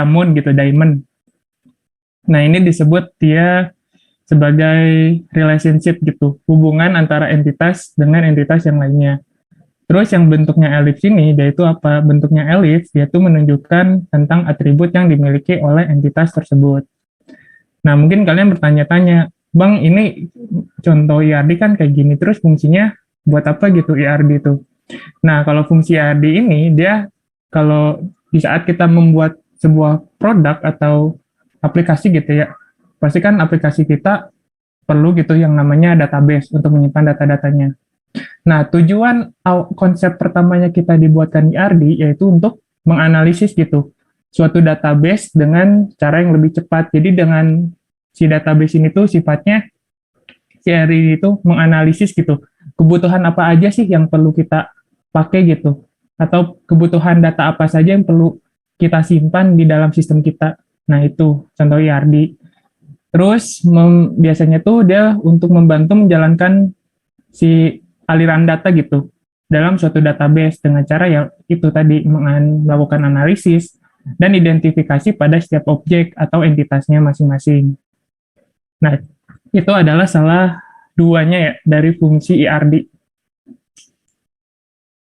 diamond gitu, diamond. Nah, ini disebut dia sebagai relationship gitu, hubungan antara entitas dengan entitas yang lainnya. Terus yang bentuknya elips ini, yaitu apa? Bentuknya elips, yaitu menunjukkan tentang atribut yang dimiliki oleh entitas tersebut. Nah, mungkin kalian bertanya-tanya, Bang, ini contoh IRD kan kayak gini, terus fungsinya buat apa gitu IRD itu? Nah, kalau fungsi IRD ini, dia kalau di saat kita membuat sebuah produk atau aplikasi gitu ya, pasti kan aplikasi kita perlu gitu yang namanya database untuk menyimpan data-datanya. Nah, tujuan konsep pertamanya kita dibuatkan IRD yaitu untuk menganalisis gitu suatu database dengan cara yang lebih cepat. Jadi dengan si database ini tuh sifatnya si IRD itu menganalisis gitu kebutuhan apa aja sih yang perlu kita pakai gitu atau kebutuhan data apa saja yang perlu kita simpan di dalam sistem kita. Nah, itu contoh IRD. Terus biasanya tuh dia untuk membantu menjalankan si aliran data gitu dalam suatu database dengan cara yang itu tadi melakukan analisis dan identifikasi pada setiap objek atau entitasnya masing-masing. Nah, itu adalah salah duanya ya dari fungsi IRD.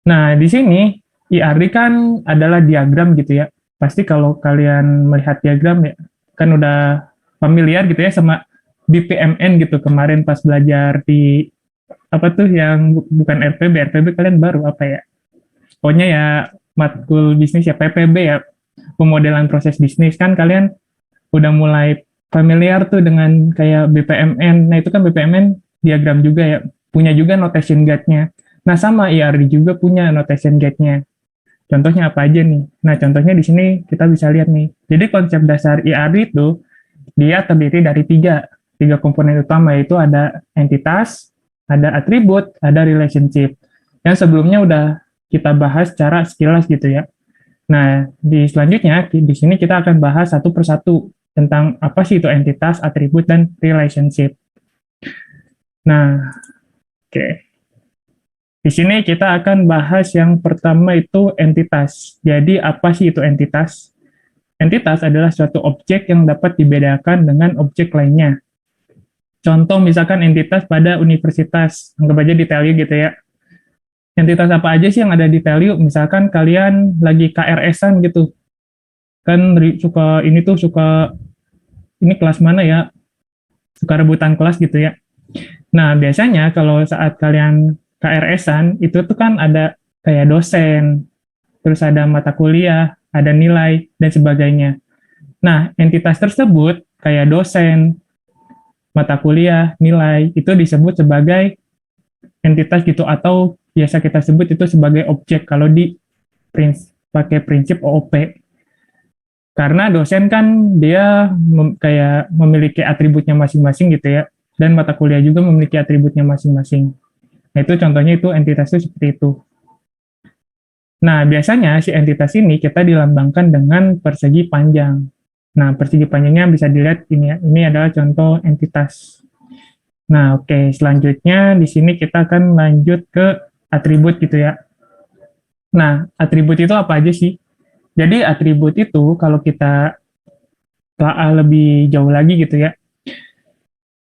Nah, di sini IRD kan adalah diagram gitu ya. Pasti kalau kalian melihat diagram ya, kan udah familiar gitu ya sama BPMN gitu kemarin pas belajar di apa tuh yang bukan RPB, RPB kalian baru apa ya? Pokoknya ya matkul bisnis ya PPB ya, pemodelan proses bisnis kan kalian udah mulai familiar tuh dengan kayak BPMN. Nah, itu kan BPMN diagram juga ya, punya juga notation guide-nya. Nah, sama IRD juga punya notation guide-nya. Contohnya apa aja nih? Nah, contohnya di sini kita bisa lihat nih. Jadi konsep dasar IRD itu dia terdiri dari tiga komponen utama, yaitu ada entitas, ada atribut, ada relationship. Yang sebelumnya udah kita bahas secara sekilas gitu ya. Nah, di selanjutnya di sini kita akan bahas satu persatu tentang apa sih itu entitas, atribut, dan relationship. Nah, oke. Okay. Di sini kita akan bahas yang pertama itu entitas. Jadi apa sih itu entitas? Entitas adalah suatu objek yang dapat dibedakan dengan objek lainnya. Contoh misalkan entitas pada universitas, anggap aja di Telio gitu ya. Entitas apa aja sih yang ada di Telio? Misalkan kalian lagi KRS-an gitu, kan suka ini tuh suka ini kelas mana ya, suka rebutan kelas gitu ya. Nah, biasanya kalau saat kalian KRS-an, itu tuh kan ada kayak dosen, terus ada mata kuliah, ada nilai, dan sebagainya. Nah, entitas tersebut kayak dosen, mata kuliah, nilai, itu disebut sebagai entitas gitu, atau biasa kita sebut itu sebagai objek kalau di pakai prinsip OOP. Karena dosen kan dia kayak memiliki atributnya masing-masing gitu ya, dan mata kuliah juga memiliki atributnya masing-masing. Nah, itu contohnya itu entitas itu seperti itu. Nah, biasanya si entitas ini kita dilambangkan dengan persegi panjang. Nah, persegi panjangnya bisa dilihat ini ya. Ini adalah contoh entitas. Nah, oke, selanjutnya di sini kita akan lanjut ke atribut gitu ya. Nah, atribut itu apa aja sih? Jadi atribut itu kalau kita telah lebih jauh lagi gitu ya,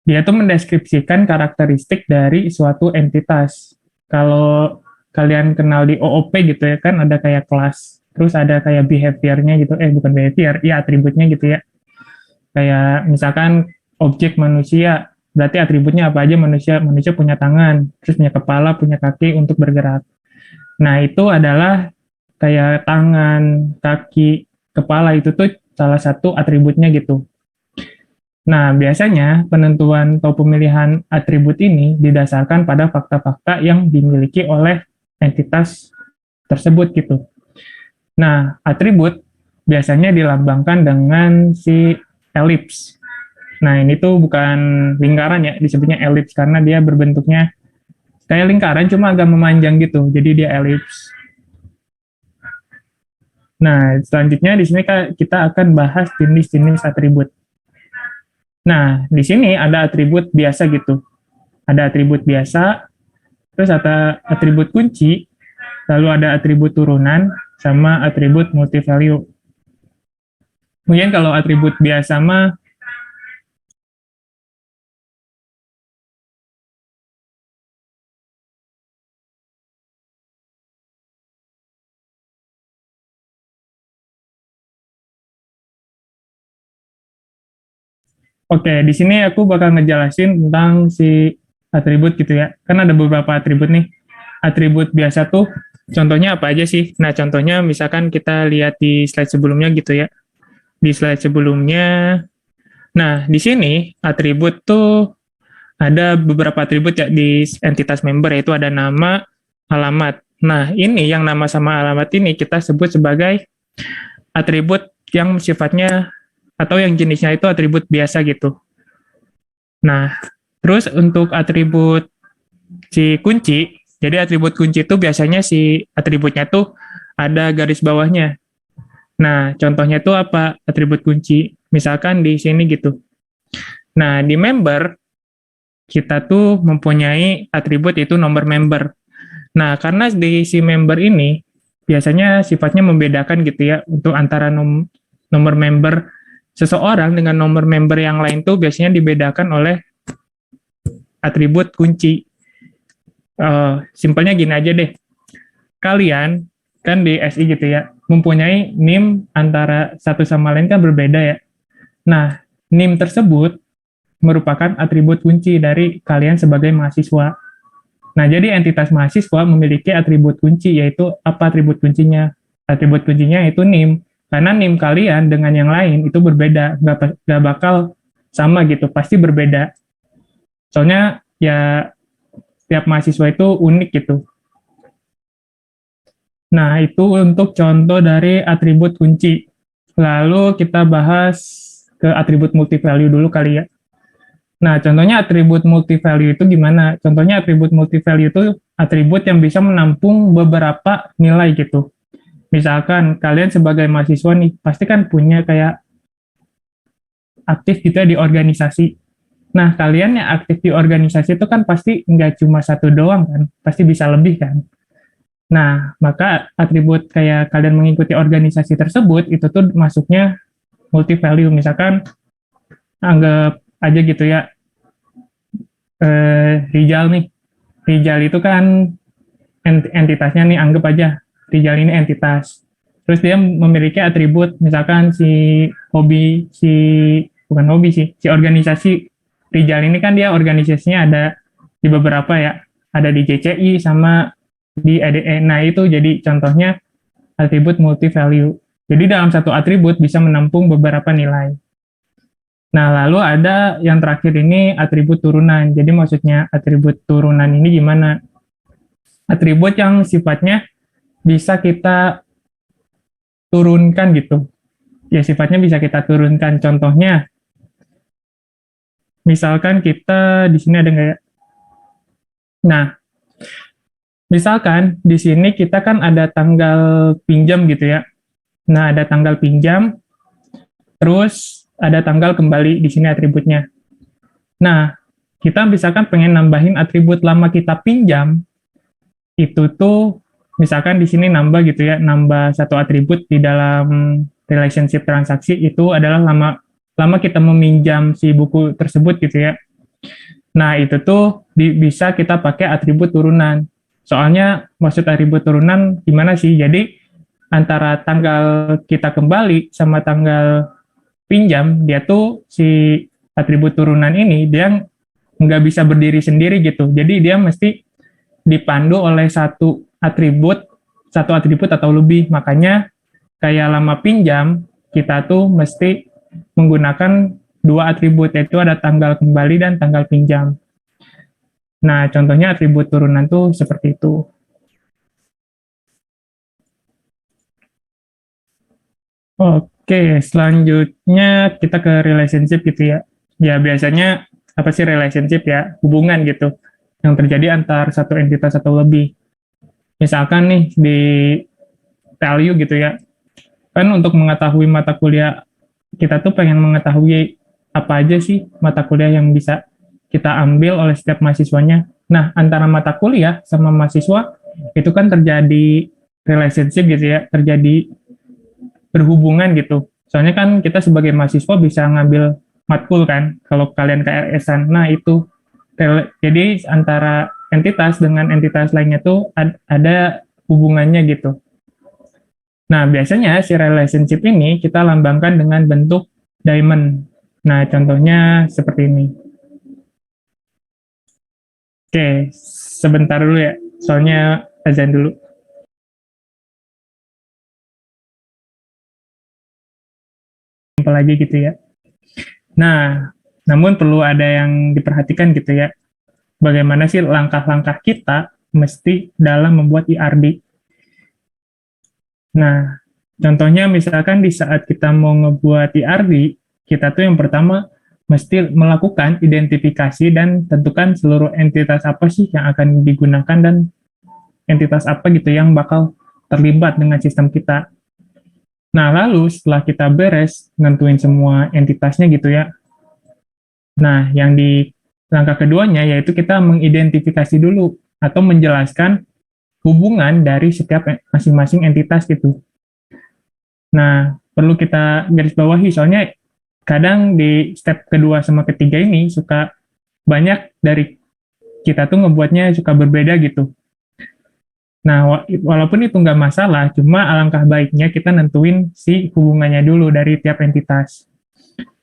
dia tuh mendeskripsikan karakteristik dari suatu entitas. Kalau kalian kenal di OOP gitu ya, kan ada kayak kelas, terus ada kayak behavior-nya gitu, bukan behavior, ya atributnya gitu ya. Kayak misalkan objek manusia, berarti atributnya apa aja manusia? Manusia punya tangan, terus punya kepala, punya kaki untuk bergerak. Nah, itu adalah kayak tangan, kaki, kepala itu tuh salah satu atributnya gitu. Nah, biasanya penentuan atau pemilihan atribut ini didasarkan pada fakta-fakta yang dimiliki oleh entitas tersebut gitu. Nah, atribut biasanya dilambangkan dengan si elips. Nah, ini tuh bukan lingkaran ya, disebutnya elips karena dia berbentuknya kayak lingkaran cuma agak memanjang gitu. Jadi dia elips. Nah, selanjutnya di sini kita akan bahas jenis-jenis atribut. Nah, di sini ada atribut biasa gitu. Ada atribut biasa, terus ada atribut kunci, lalu ada atribut turunan, sama atribut multi-value. Mungkin kalau atribut biasa mah, oke, di sini aku bakal ngejelasin tentang si atribut gitu ya. Kan ada beberapa atribut nih. Atribut biasa tuh contohnya apa aja sih? Nah, contohnya misalkan kita lihat di slide sebelumnya gitu ya. Di slide sebelumnya, nah di sini atribut tuh ada beberapa atribut ya di entitas member, yaitu ada nama, alamat. Nah, ini yang nama sama alamat ini kita sebut sebagai atribut yang sifatnya atau yang jenisnya itu atribut biasa gitu. Nah, terus untuk atribut si kunci, jadi atribut kunci itu biasanya si atributnya tuh ada garis bawahnya. Nah, contohnya itu apa? Atribut kunci. Misalkan di sini gitu. Nah, di member, kita tuh mempunyai atribut itu nomor member. Nah, karena di si member ini, biasanya sifatnya membedakan gitu ya, untuk antara nomor member seseorang dengan nomor member yang lain tuh biasanya dibedakan oleh atribut kunci. Simpelnya gini aja deh, kalian kan di SI gitu ya, mempunyai NIM antara satu sama lain kan berbeda ya. Nah, NIM tersebut merupakan atribut kunci dari kalian sebagai mahasiswa. Nah, jadi entitas mahasiswa memiliki atribut kunci, yaitu apa atribut kuncinya? Atribut kuncinya itu NIM. Karena NIM kalian dengan yang lain itu berbeda, nggak bakal sama gitu, pasti berbeda. Soalnya ya tiap mahasiswa itu unik gitu. Nah, itu untuk contoh dari atribut kunci. Lalu kita bahas ke atribut multi-value dulu kali ya. Nah, contohnya atribut multi-value itu gimana? Contohnya atribut multi-value itu atribut yang bisa menampung beberapa nilai gitu. Misalkan kalian sebagai mahasiswa nih, pasti kan punya kayak aktif gitu ya di organisasi. Nah, kalian yang aktif di organisasi itu kan pasti nggak cuma satu doang kan, pasti bisa lebih kan. Nah, maka atribut kayak kalian mengikuti organisasi tersebut, itu tuh masuknya multi-value. Misalkan, anggap aja gitu ya, Rijal nih. Rijal itu kan entitasnya nih, anggap aja Rijal ini entitas. Terus dia memiliki atribut, misalkan si hobi, bukan hobi sih, si organisasi Rijal ini kan dia organisasinya ada di beberapa ya, ada di JCI sama di EDE. Nah, itu jadi contohnya atribut multi value. Jadi dalam satu atribut bisa menampung beberapa nilai. Nah, lalu ada yang terakhir ini atribut turunan. Jadi maksudnya atribut turunan ini gimana? Atribut yang sifatnya bisa kita turunkan gitu. Ya, sifatnya bisa kita turunkan. Contohnya, misalkan kita di sini ada nggak ya? Nah, misalkan di sini kita kan ada tanggal pinjam gitu ya. Nah, ada tanggal pinjam, terus ada tanggal kembali di sini atributnya. Nah, kita misalkan pengen nambahin atribut lama kita pinjam, itu tuh misalkan di sini nambah gitu ya, nambah satu atribut di dalam relationship transaksi itu adalah lama lama kita meminjam si buku tersebut gitu ya. Nah, itu tuh bisa kita pakai atribut turunan. Soalnya maksud atribut turunan gimana sih? Jadi antara tanggal kita kembali sama tanggal pinjam, dia tuh si atribut turunan ini dia nggak bisa berdiri sendiri gitu. Jadi dia mesti dipandu oleh satu atribut atau lebih. Makanya kayak lama pinjam, kita tuh mesti menggunakan dua atribut, yaitu ada tanggal kembali dan tanggal pinjam. Nah, contohnya atribut turunan tuh seperti itu. Oke, selanjutnya kita ke relationship gitu ya. Ya, biasanya apa sih relationship ya? Hubungan gitu yang terjadi antar satu entitas atau lebih. Misalkan nih di value gitu ya. Kan untuk mengetahui mata kuliah, kita tuh pengen mengetahui apa aja sih mata kuliah yang bisa kita ambil oleh setiap mahasiswanya. Nah, antara mata kuliah sama mahasiswa itu kan terjadi relationship gitu ya, terjadi berhubungan gitu. Soalnya kan kita sebagai mahasiswa bisa ngambil matkul kan, kalau kalian KRS-an. Nah, itu jadi antara entitas dengan entitas lainnya tuh ada hubungannya gitu. Nah, biasanya si relationship ini kita lambangkan dengan bentuk diamond. Nah, contohnya seperti ini. Oke, sebentar dulu ya, soalnya azan dulu. Simpel aja gitu ya. Nah, namun perlu ada yang diperhatikan gitu ya. Bagaimana sih langkah-langkah kita mesti dalam membuat IRD. Nah, contohnya misalkan di saat kita mau ngebuat IRD, kita tuh yang pertama mesti melakukan identifikasi dan tentukan seluruh entitas apa sih yang akan digunakan dan entitas apa gitu yang bakal terlibat dengan sistem kita. Nah, lalu setelah kita beres nentuin semua entitasnya gitu ya. Nah, yang di langkah keduanya yaitu kita mengidentifikasi dulu atau menjelaskan hubungan dari setiap masing-masing entitas gitu. Nah, perlu kita garis bawahi soalnya kadang di step kedua sama ketiga ini suka banyak dari kita tuh ngebuatnya suka berbeda gitu. Nah, walaupun itu nggak masalah, cuma alangkah baiknya kita nentuin si hubungannya dulu dari tiap entitas.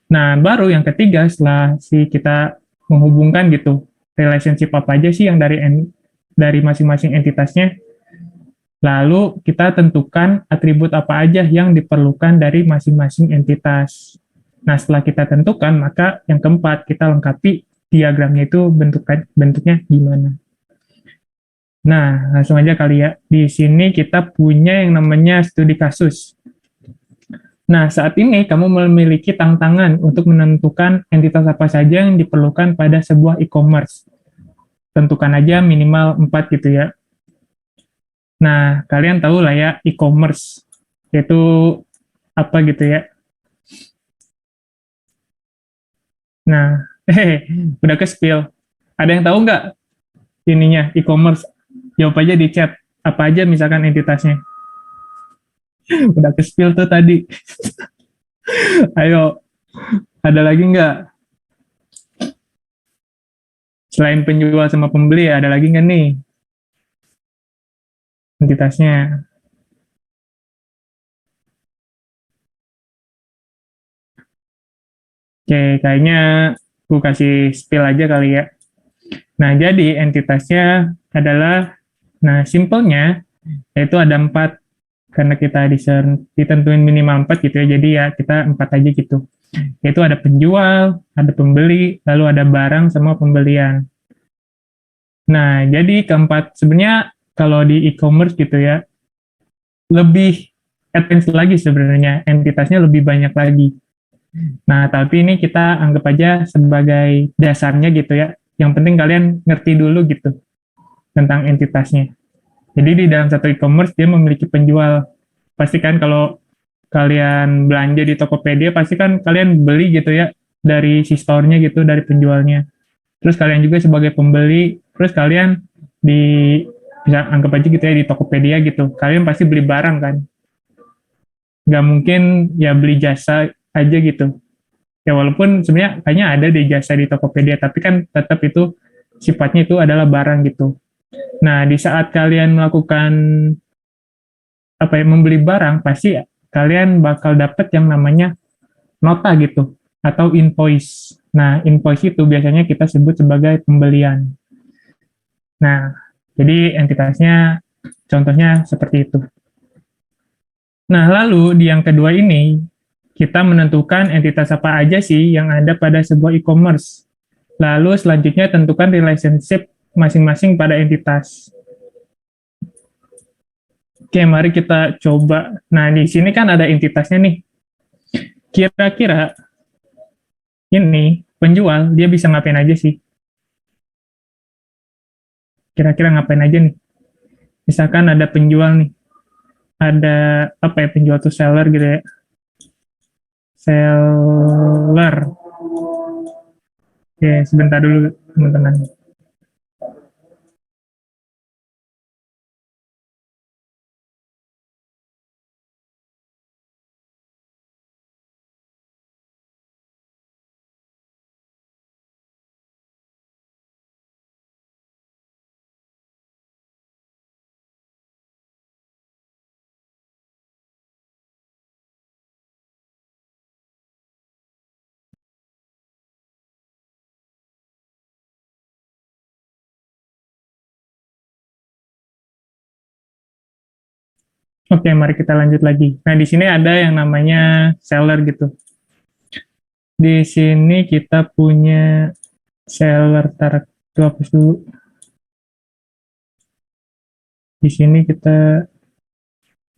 Nah, baru yang ketiga setelah si kita menghubungkan gitu, relationship apa aja sih yang dari masing-masing entitasnya, lalu kita tentukan atribut apa aja yang diperlukan dari masing-masing entitas. Nah, setelah kita tentukan, maka yang keempat kita lengkapi diagramnya itu bentuknya gimana. Nah, langsung aja kali ya. Di sini kita punya yang namanya studi kasus. Nah, saat ini kamu memiliki tantangan untuk menentukan entitas apa saja yang diperlukan pada sebuah e-commerce. Tentukan aja minimal 4 gitu ya. Nah, kalian tahu lah ya e-commerce itu apa gitu ya. Nah, udah ke spill. Ada yang tahu nggak ininya e-commerce? Jawab aja di chat. Apa aja misalkan entitasnya. Udah ke spill tuh tadi. Ayo, ada lagi nggak? Selain penjual sama pembeli, ada lagi nggak nih entitasnya? Oke, kayaknya aku kasih spill aja kali ya. Nah, jadi entitasnya adalah, nah, simpelnya, yaitu ada 4, karena kita ditentuin minimal 4 gitu ya, jadi ya kita 4 aja gitu. Yaitu ada penjual, ada pembeli, lalu ada barang sama pembelian. Nah, jadi keempat, sebenarnya kalau di e-commerce gitu ya, lebih advance lagi sebenarnya, entitasnya lebih banyak lagi. Nah, tapi ini kita anggap aja sebagai dasarnya gitu ya. Yang penting kalian ngerti dulu gitu tentang entitasnya. Jadi di dalam satu e-commerce dia memiliki penjual. Pasti kan kalau kalian belanja di Tokopedia, pasti kan kalian beli gitu ya dari si store-nya gitu, dari penjualnya. Terus kalian juga sebagai pembeli, terus kalian di bisa anggap aja gitu ya di Tokopedia gitu. Kalian pasti beli barang kan. Nggak mungkin ya beli jasa aja gitu. Ya walaupun sebenarnya kayaknya ada di jasa di Tokopedia, tapi kan tetap itu sifatnya itu adalah barang gitu. Nah, di saat kalian melakukan apa ya membeli barang, pasti kalian bakal dapat yang namanya nota gitu atau invoice. Nah, invoice itu biasanya kita sebut sebagai pembelian. Nah, jadi entitasnya contohnya seperti itu. Nah, lalu di yang kedua ini kita menentukan entitas apa aja sih yang ada pada sebuah e-commerce. Lalu selanjutnya tentukan relationship masing-masing pada entitas. Oke, mari kita coba. Nah, di sini kan ada entitasnya nih. Kira-kira ini penjual dia bisa ngapain aja sih? Kira-kira ngapain aja nih? Misalkan ada penjual nih, ada apa ya penjual tuh seller gitu ya, seller. Oke, sebentar dulu teman-teman. Oke, mari kita lanjut lagi. Nah, di sini ada yang namanya seller gitu. Di sini kita punya seller, taruh itu hapus dulu. Di sini kita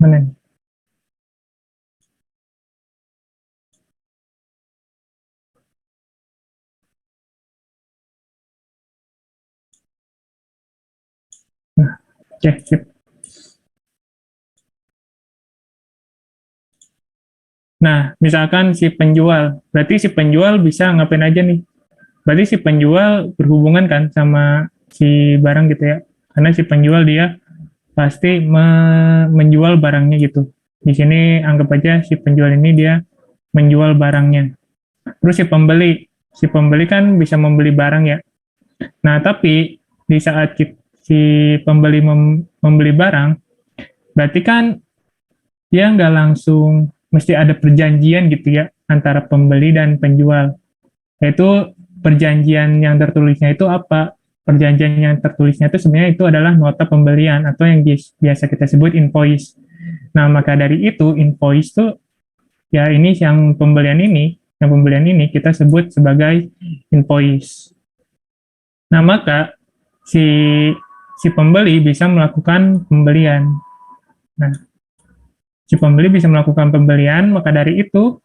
mana nih? Nah, oke, sip. Nah, misalkan si penjual, berarti si penjual bisa ngapain aja nih? Berarti si penjual berhubungan kan sama si barang gitu ya. Karena si penjual dia pasti menjual barangnya gitu. Di sini anggap aja si penjual ini dia menjual barangnya. Terus si pembeli kan bisa membeli barang ya. Nah, tapi di saat si pembeli membeli barang, berarti kan dia nggak langsung mesti ada perjanjian gitu ya antara pembeli dan penjual. Yaitu perjanjian yang tertulisnya itu apa? Perjanjian yang tertulisnya itu sebenarnya itu adalah nota pembelian atau yang biasa kita sebut invoice. Nah, maka dari itu invoice itu ya ini yang pembelian ini kita sebut sebagai invoice. Nah, maka si si pembeli bisa melakukan pembelian. Nah, si pembeli bisa melakukan pembelian, maka dari itu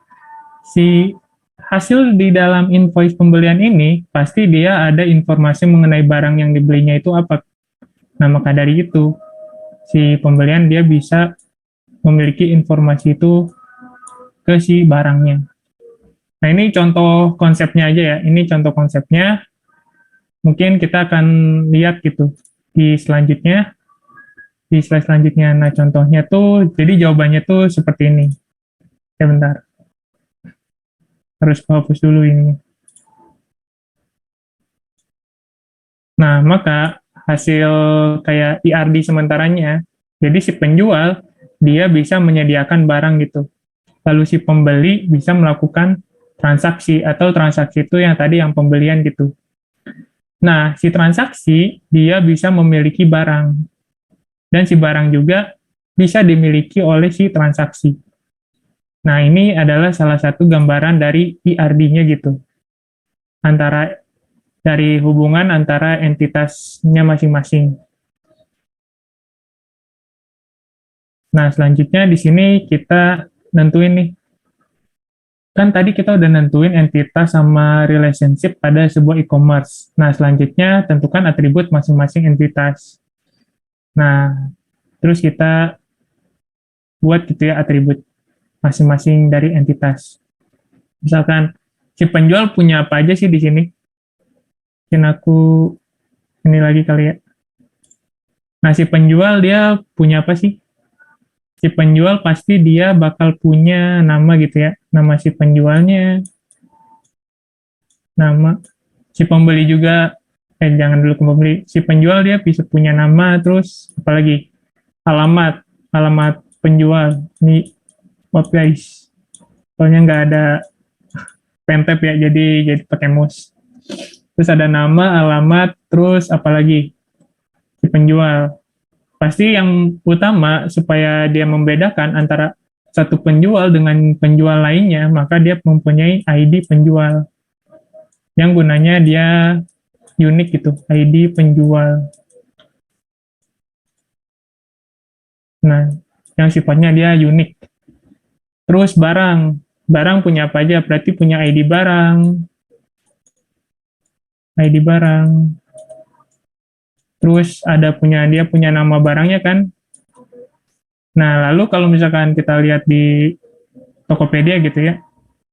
si hasil di dalam invoice pembelian ini pasti dia ada informasi mengenai barang yang dibelinya itu apa. Nah, maka dari itu si pembelian dia bisa memiliki informasi itu ke si barangnya. Nah, ini contoh konsepnya aja ya. Ini contoh konsepnya. Mungkin kita akan lihat gitu di selanjutnya, di slide selanjutnya. Nah, contohnya tuh, jadi jawabannya tuh seperti ini. Ya, bentar. Harus hapus dulu ini. Nah, maka hasil kayak ERD sementaranya, jadi si penjual, dia bisa menyediakan barang gitu. Lalu si pembeli bisa melakukan transaksi, atau transaksi itu yang tadi yang pembelian gitu. Nah, si transaksi, dia bisa memiliki barang. Dan si barang juga bisa dimiliki oleh si transaksi. Nah, ini adalah salah satu gambaran dari ERD-nya gitu. Antara dari hubungan antara entitasnya masing-masing. Nah, selanjutnya di sini kita nentuin nih. Kan tadi kita udah nentuin entitas sama relationship pada sebuah e-commerce. Nah, selanjutnya tentukan atribut masing-masing entitas. Nah, terus kita buat gitu ya atribut masing-masing dari entitas. Misalkan si penjual punya apa aja sih di sini? Mungkin aku ini lagi kali ya. Nah, si penjual dia punya apa sih? Si penjual pasti dia bakal punya nama gitu ya. Nama si penjualnya, nama si pembeli juga, jangan dulu ke pembeli. Si penjual dia bisa punya nama, terus apalagi alamat, alamat penjual. Ini, maaf guys, soalnya nggak ada pentep ya, jadi pakai mouse. Terus ada nama, alamat, terus apalagi si penjual. Pasti yang utama supaya dia membedakan antara satu penjual dengan penjual lainnya, maka dia mempunyai ID penjual yang gunanya dia unik gitu, ID penjual. Nah, yang sifatnya dia unik. Terus barang punya apa aja? Berarti punya ID barang. Terus dia punya nama barangnya kan. Nah, lalu kalau misalkan kita lihat di Tokopedia gitu ya,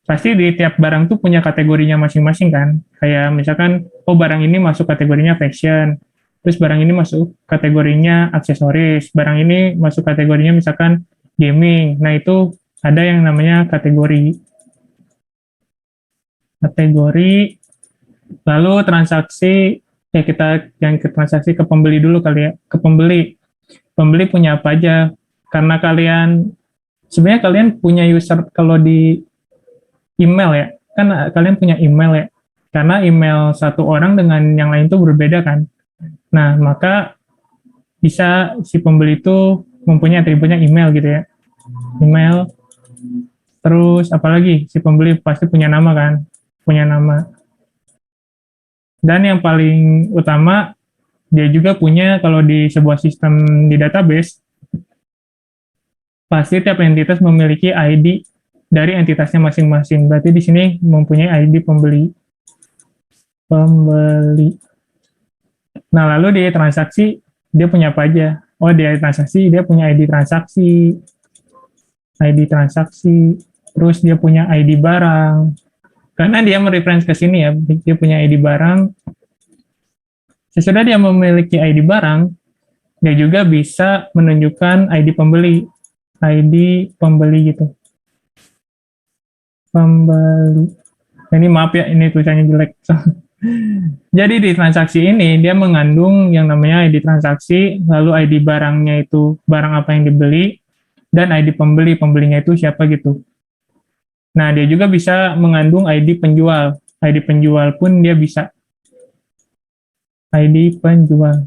pasti di tiap barang tuh punya kategorinya masing-masing kan. Kayak misalkan, oh barang ini masuk kategorinya fashion, terus barang ini masuk kategorinya aksesoris, barang ini masuk kategorinya misalkan gaming. Nah, itu ada yang namanya kategori. Kategori, lalu transaksi, ya kita yang ke transaksi ke pembeli dulu kali ya. Ke pembeli. Pembeli punya apa aja? Karena sebenarnya kalian punya user kalau di email ya, kan kalian punya email ya, karena email satu orang dengan yang lain itu berbeda kan. Nah, maka bisa si pembeli itu mempunyai atributnya email gitu ya. Email, terus apalagi si pembeli pasti punya nama kan, punya nama. Dan yang paling utama, dia juga punya, kalau di sebuah sistem di database, pasti tiap entitas memiliki ID dari entitasnya masing-masing. Berarti di sini mempunyai ID pembeli. Pembeli. Nah, lalu di transaksi, dia punya apa aja? Oh, di transaksi, dia punya ID transaksi, terus dia punya ID barang. Karena dia mereference ke sini ya, dia punya ID barang. Sesudah dia memiliki ID barang, dia juga bisa menunjukkan ID pembeli. ID pembeli gitu. Pembeli. Ini maaf ya, ini tulisannya jelek. Jadi di transaksi ini dia mengandung yang namanya ID transaksi, lalu ID barangnya itu barang apa yang dibeli, dan ID pembeli, pembelinya itu siapa gitu. Nah, dia juga bisa mengandung ID penjual. ID penjual pun dia bisa. ID penjual.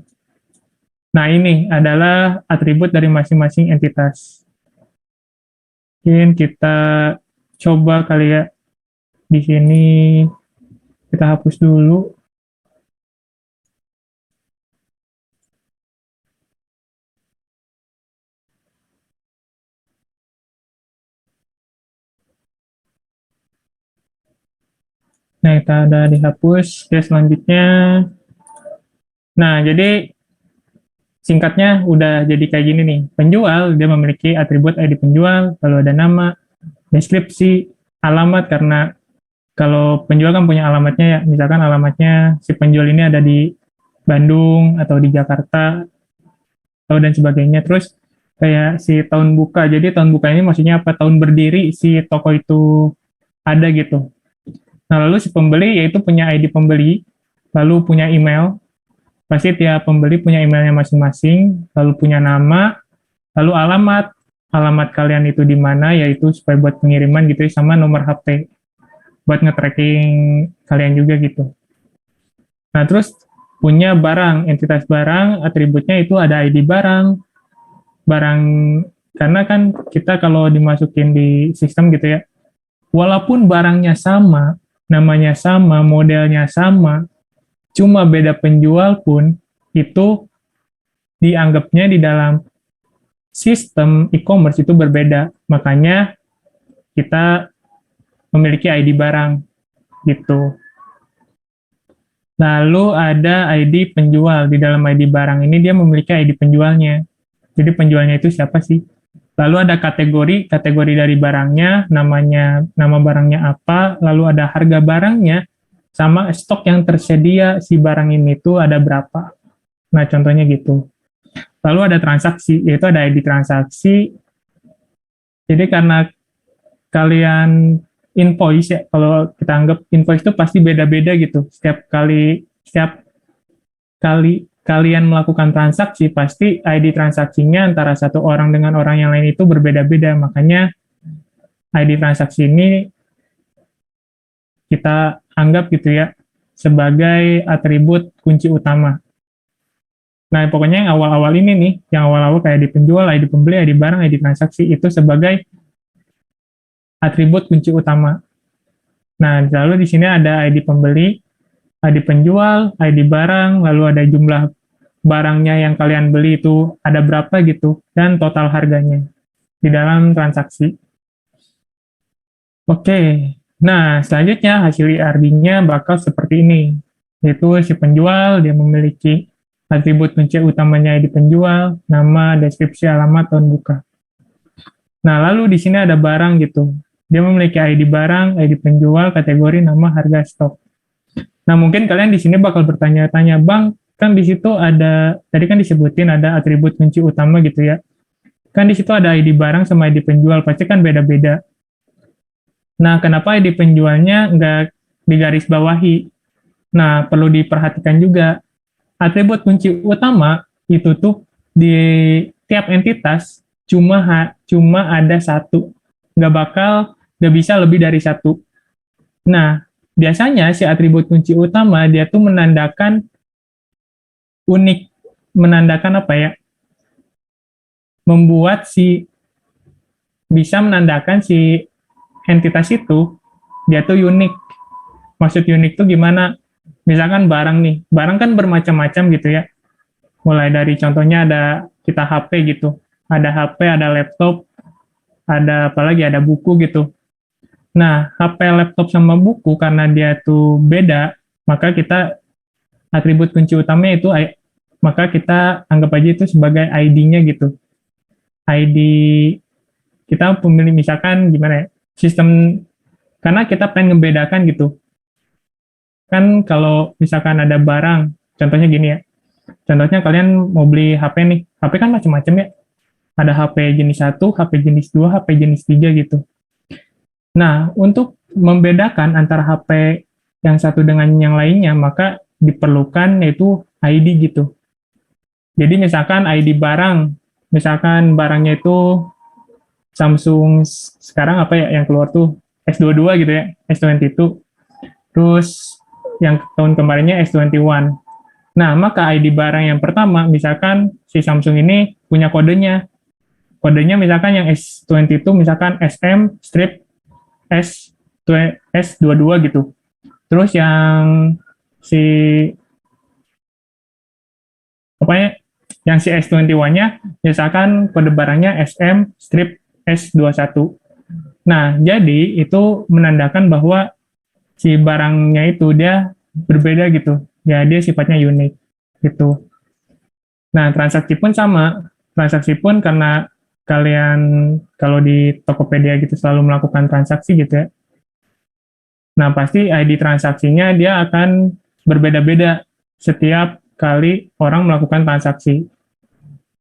Nah, ini adalah atribut dari masing-masing entitas. Mungkin kita coba kali ya, di sini kita hapus dulu. Nah, kita ada dihapus. Oke, selanjutnya. Nah, jadi singkatnya udah jadi kayak gini nih. Penjual, dia memiliki atribut ID penjual, lalu ada nama, deskripsi, alamat, karena kalau penjual kan punya alamatnya ya, misalkan alamatnya si penjual ini ada di Bandung atau di Jakarta, atau dan sebagainya. Terus kayak si tahun buka, jadi tahun buka ini maksudnya apa? Tahun berdiri si toko itu ada gitu. Nah, lalu si pembeli yaitu punya ID pembeli, lalu punya email, pasti tiap pembeli punya emailnya masing-masing, lalu punya nama, lalu alamat kalian itu di mana, yaitu supaya buat pengiriman gitu ya, sama nomor HP buat nge-tracking kalian juga gitu. Nah, terus punya barang, entitas barang, atributnya itu ada ID barang, karena kan kita kalau dimasukin di sistem gitu ya, walaupun barangnya sama, namanya sama, modelnya sama, cuma beda penjual pun, itu dianggapnya di dalam sistem e-commerce itu berbeda. Makanya kita memiliki ID barang gitu. Lalu ada ID penjual. Di dalam ID barang ini dia memiliki ID penjualnya. Jadi penjualnya itu siapa sih? Lalu ada kategori dari barangnya, namanya, nama barangnya apa, lalu ada harga barangnya, sama stok yang tersedia si barang ini tuh ada berapa. Nah, contohnya gitu. Lalu ada transaksi, yaitu ada ID transaksi. Jadi karena kalian invoice ya, kalau kita anggap invoice itu pasti beda-beda gitu. Setiap kali kalian melakukan transaksi, pasti ID transaksinya antara satu orang dengan orang yang lain itu berbeda-beda. Makanya ID transaksi ini kita anggap gitu ya sebagai atribut kunci utama. Nah, pokoknya yang awal-awal ini nih, yang awal-awal kayak di penjual, ID pembeli, ID barang, ID transaksi, itu sebagai atribut kunci utama. Nah, lalu di sini ada ID pembeli, ID penjual, ID barang, lalu ada jumlah barangnya yang kalian beli itu ada berapa gitu, dan total harganya di dalam transaksi. Oke, nah selanjutnya hasil IRD-nya bakal seperti ini, yaitu si penjual, dia memiliki atribut kunci utamanya ID penjual, nama, deskripsi, alamat, tahun buka. Nah, lalu di sini ada barang gitu. Dia memiliki ID barang, ID penjual, kategori, nama, harga, stok. Nah, mungkin kalian di sini bakal bertanya-tanya, Bang, kan di situ ada, tadi kan disebutin ada atribut kunci utama gitu ya. Kan di situ ada ID barang sama ID penjual, pasti kan beda-beda. Nah, kenapa ID penjualnya nggak digarisbawahi? Nah, perlu diperhatikan juga, atribut kunci utama itu tuh di tiap entitas cuma ada satu, nggak bisa lebih dari satu. Nah, biasanya si atribut kunci utama dia tuh menandakan unik, menandakan apa ya? membuat bisa menandakan si entitas itu dia tuh unik. Maksud unik tuh gimana? Misalkan barang nih, barang kan bermacam-macam gitu ya. Mulai dari contohnya ada kita HP gitu. Ada HP, ada laptop, ada apalagi ada buku gitu. Nah, HP, laptop sama buku karena dia tuh beda, maka kita atribut kunci utamanya itu maka kita anggap aja itu sebagai ID-nya gitu. ID kita pemilih misalkan gimana ya? Sistem karena kita pengen ngebedakan gitu. Kan kalau misalkan ada barang, contohnya gini ya. Contohnya kalian mau beli HP nih. HP kan macam-macam ya. Ada HP jenis 1, HP jenis 2, HP jenis 3 gitu. Nah, untuk membedakan antara HP yang satu dengan yang lainnya, maka diperlukan yaitu ID gitu. Jadi misalkan ID barang, misalkan barangnya itu Samsung sekarang apa ya yang keluar tuh S22 gitu ya, S22. Terus yang tahun kemarinnya S21. Nah, maka ID barang yang pertama, misalkan si Samsung ini punya kodenya. Kodenya misalkan yang S22, misalkan SM strip S22 gitu. Terus yang si apa ya? Yang si S21-nya misalkan kode barangnya SM strip S21. Nah, jadi itu menandakan bahwa si barangnya itu dia berbeda gitu. Ya, dia sifatnya unik gitu. Nah, transaksi pun sama. Transaksi pun karena kalian kalau di Tokopedia gitu selalu melakukan transaksi gitu ya. Nah, pasti ID transaksinya dia akan berbeda-beda setiap kali orang melakukan transaksi.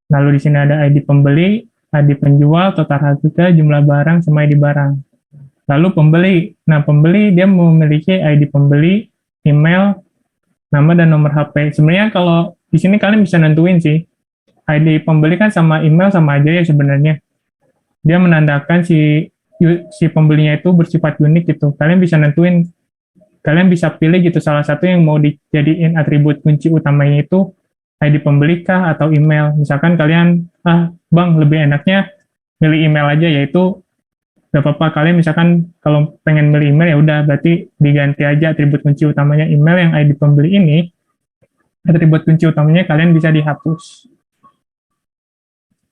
Lalu di sini ada ID pembeli, ID penjual, total harga, jumlah barang, sama ID barang. Lalu pembeli. Nah, pembeli dia memiliki ID pembeli, email, nama, dan nomor HP. Sebenarnya kalau di sini kalian bisa nentuin sih. ID pembeli kan sama email sama aja ya sebenarnya. Dia menandakan si pembelinya itu bersifat unik gitu. Kalian bisa nentuin, kalian bisa pilih gitu salah satu yang mau dijadiin atribut kunci utamanya itu ID pembeli kah atau email. Misalkan kalian, bang lebih enaknya milih email aja, yaitu gak apa-apa kalian misalkan kalau pengen milih email ya udah berarti diganti aja atribut kunci utamanya email yang ID pembeli ini, atribut kunci utamanya kalian bisa dihapus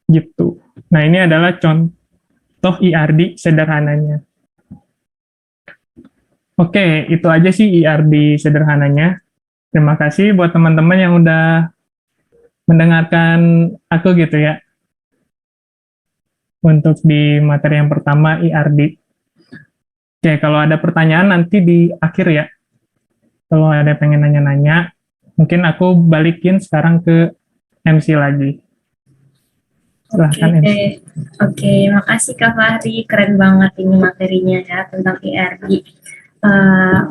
gitu. Nah, ini adalah contoh IRD sederhananya. Oke, itu aja sih IRD sederhananya. Terima kasih buat teman-teman yang udah mendengarkan aku gitu ya, untuk di materi yang pertama IRD. Oke, kalau ada pertanyaan nanti di akhir ya. Kalau ada yang pengen nanya-nanya, mungkin aku balikin sekarang ke MC lagi. Oke, Silahkan MC. oke, makasih Kak Fahri, keren banget ini materinya ya tentang IRD.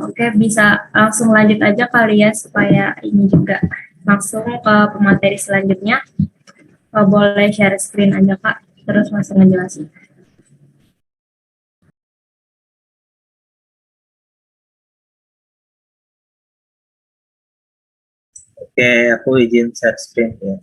Oke, bisa langsung lanjut aja kali ya supaya ini juga langsung ke pemateri selanjutnya. Boleh share screen aja Kak, terus langsung ngejelasin. Oke, aku izin share screen ya.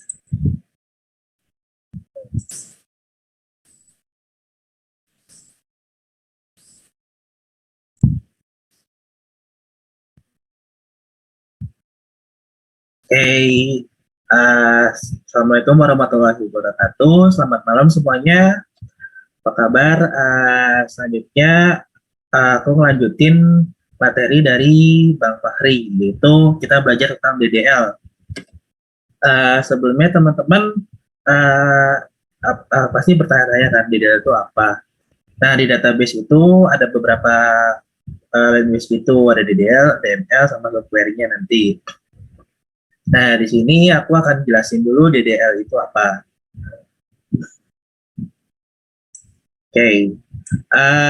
Oke, Assalamualaikum warahmatullahi wabarakatuh. Selamat malam semuanya. Apa kabar? Selanjutnya aku ngelanjutin materi dari Bang Fahri, yaitu kita belajar tentang DDL. Sebelumnya teman-teman pasti bertanya-tanya kan DDL itu apa? Nah, di database itu ada beberapa language itu, ada DDL, DML, sama query-nya nanti. Nah, di sini aku akan jelasin dulu DDL itu apa. Oke,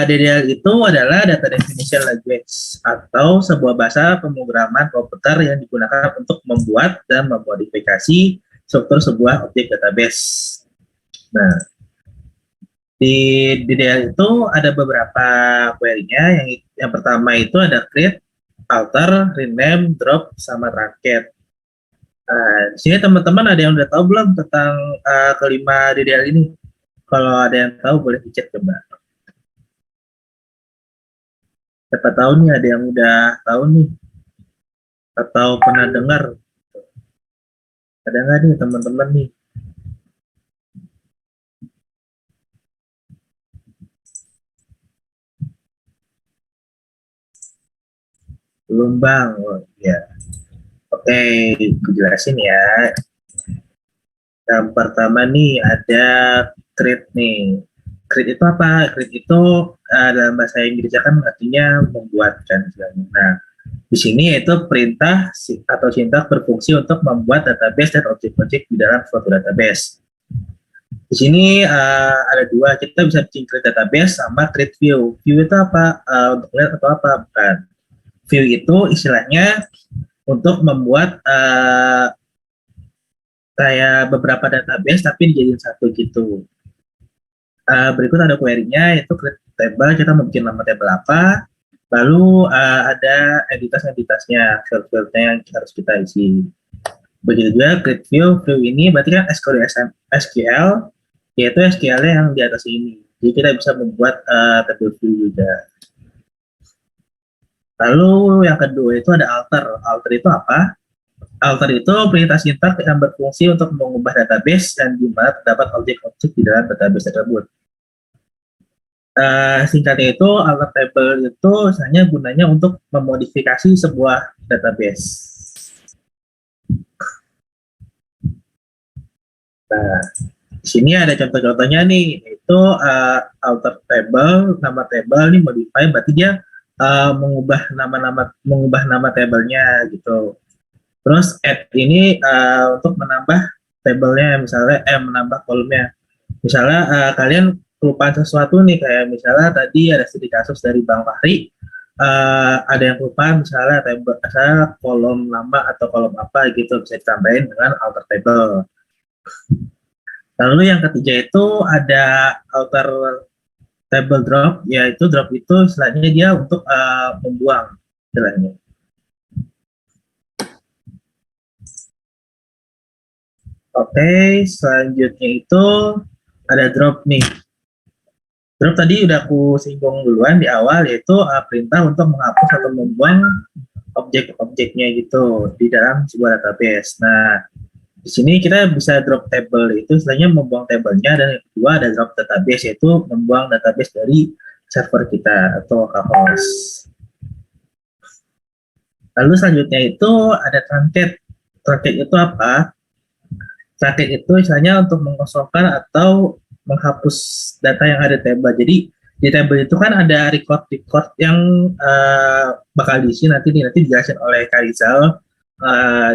DDL itu adalah Data Definition Language atau sebuah bahasa pemrograman komputer yang digunakan untuk membuat dan memodifikasi struktur sebuah objek database. Nah, di DDL itu ada beberapa query-nya. Yang pertama itu ada create, alter, rename, drop, sama truncate. Di sini teman-teman ada yang udah tahu belum tentang kelima DDL ini? Kalau ada yang tahu boleh di-chat coba. Siapa tahu nih ada yang udah tahu nih atau pernah dengar. Ada nggak nih teman-teman nih? Belum bang? Oh, ya. Oke, aku jelasin ya. Yang pertama nih ada create nih. Create itu apa? Create itu dalam bahasa Inggrisnya kan artinya membuat kan istilahnya. Nah, di sini yaitu perintah atau sintak berfungsi untuk membuat database dan objek-objek di dalam suatu database. Di sini ada dua, kita bisa bikin create database sama create view. View itu apa? Untuk lihat atau apa? Bukan. View itu istilahnya untuk membuat kayak beberapa database tapi dijadiin satu gitu. Berikut ada query-nya, itu create table, kita mau bikin nama table apa, lalu ada entitas-entitasnya, field-fieldnya yang harus kita isi. Begitu juga create view, view ini berarti kan SQL, yaitu SQL-nya yang di atas ini. Jadi kita bisa membuat table view juga. Lalu yang kedua itu ada alter. Alter itu apa? Alter itu perintah sintak yang berfungsi untuk mengubah database dan di mana terdapat objek-objek di dalam database tersebut. Singkatnya itu alter table itu hanya gunanya untuk memodifikasi sebuah database. Nah, di sini ada contoh-contohnya nih, itu alter table, nama table ini modify, berarti dia mengubah nama tablenya gitu. Terus add ini untuk menambah tabelnya, misalnya menambah kolomnya. Misalnya kalian kelupaan sesuatu nih, kayak misalnya tadi ada studi kasus dari Bang Fahri, ada yang kelupaan misalnya kolom nama atau kolom apa gitu, bisa ditambahin dengan alter table. Lalu yang ketiga itu ada alter table drop, yaitu drop itu istilahnya dia untuk membuang istilahnya. Oke, selanjutnya itu ada drop nih. Drop tadi udah aku singgung duluan di awal, yaitu perintah untuk menghapus atau membuang objek-objeknya gitu di dalam sebuah database. Nah, di sini kita bisa drop table, itu istilahnya membuang tabelnya, dan yang kedua ada drop database, yaitu membuang database dari server kita atau host. Lalu selanjutnya itu ada truncate. Truncate itu apa? Truncate itu istilahnya untuk mengosongkan atau menghapus data yang ada di table. Jadi di table itu kan ada record yang bakal diisi nanti dijelasin oleh Kak Rizal.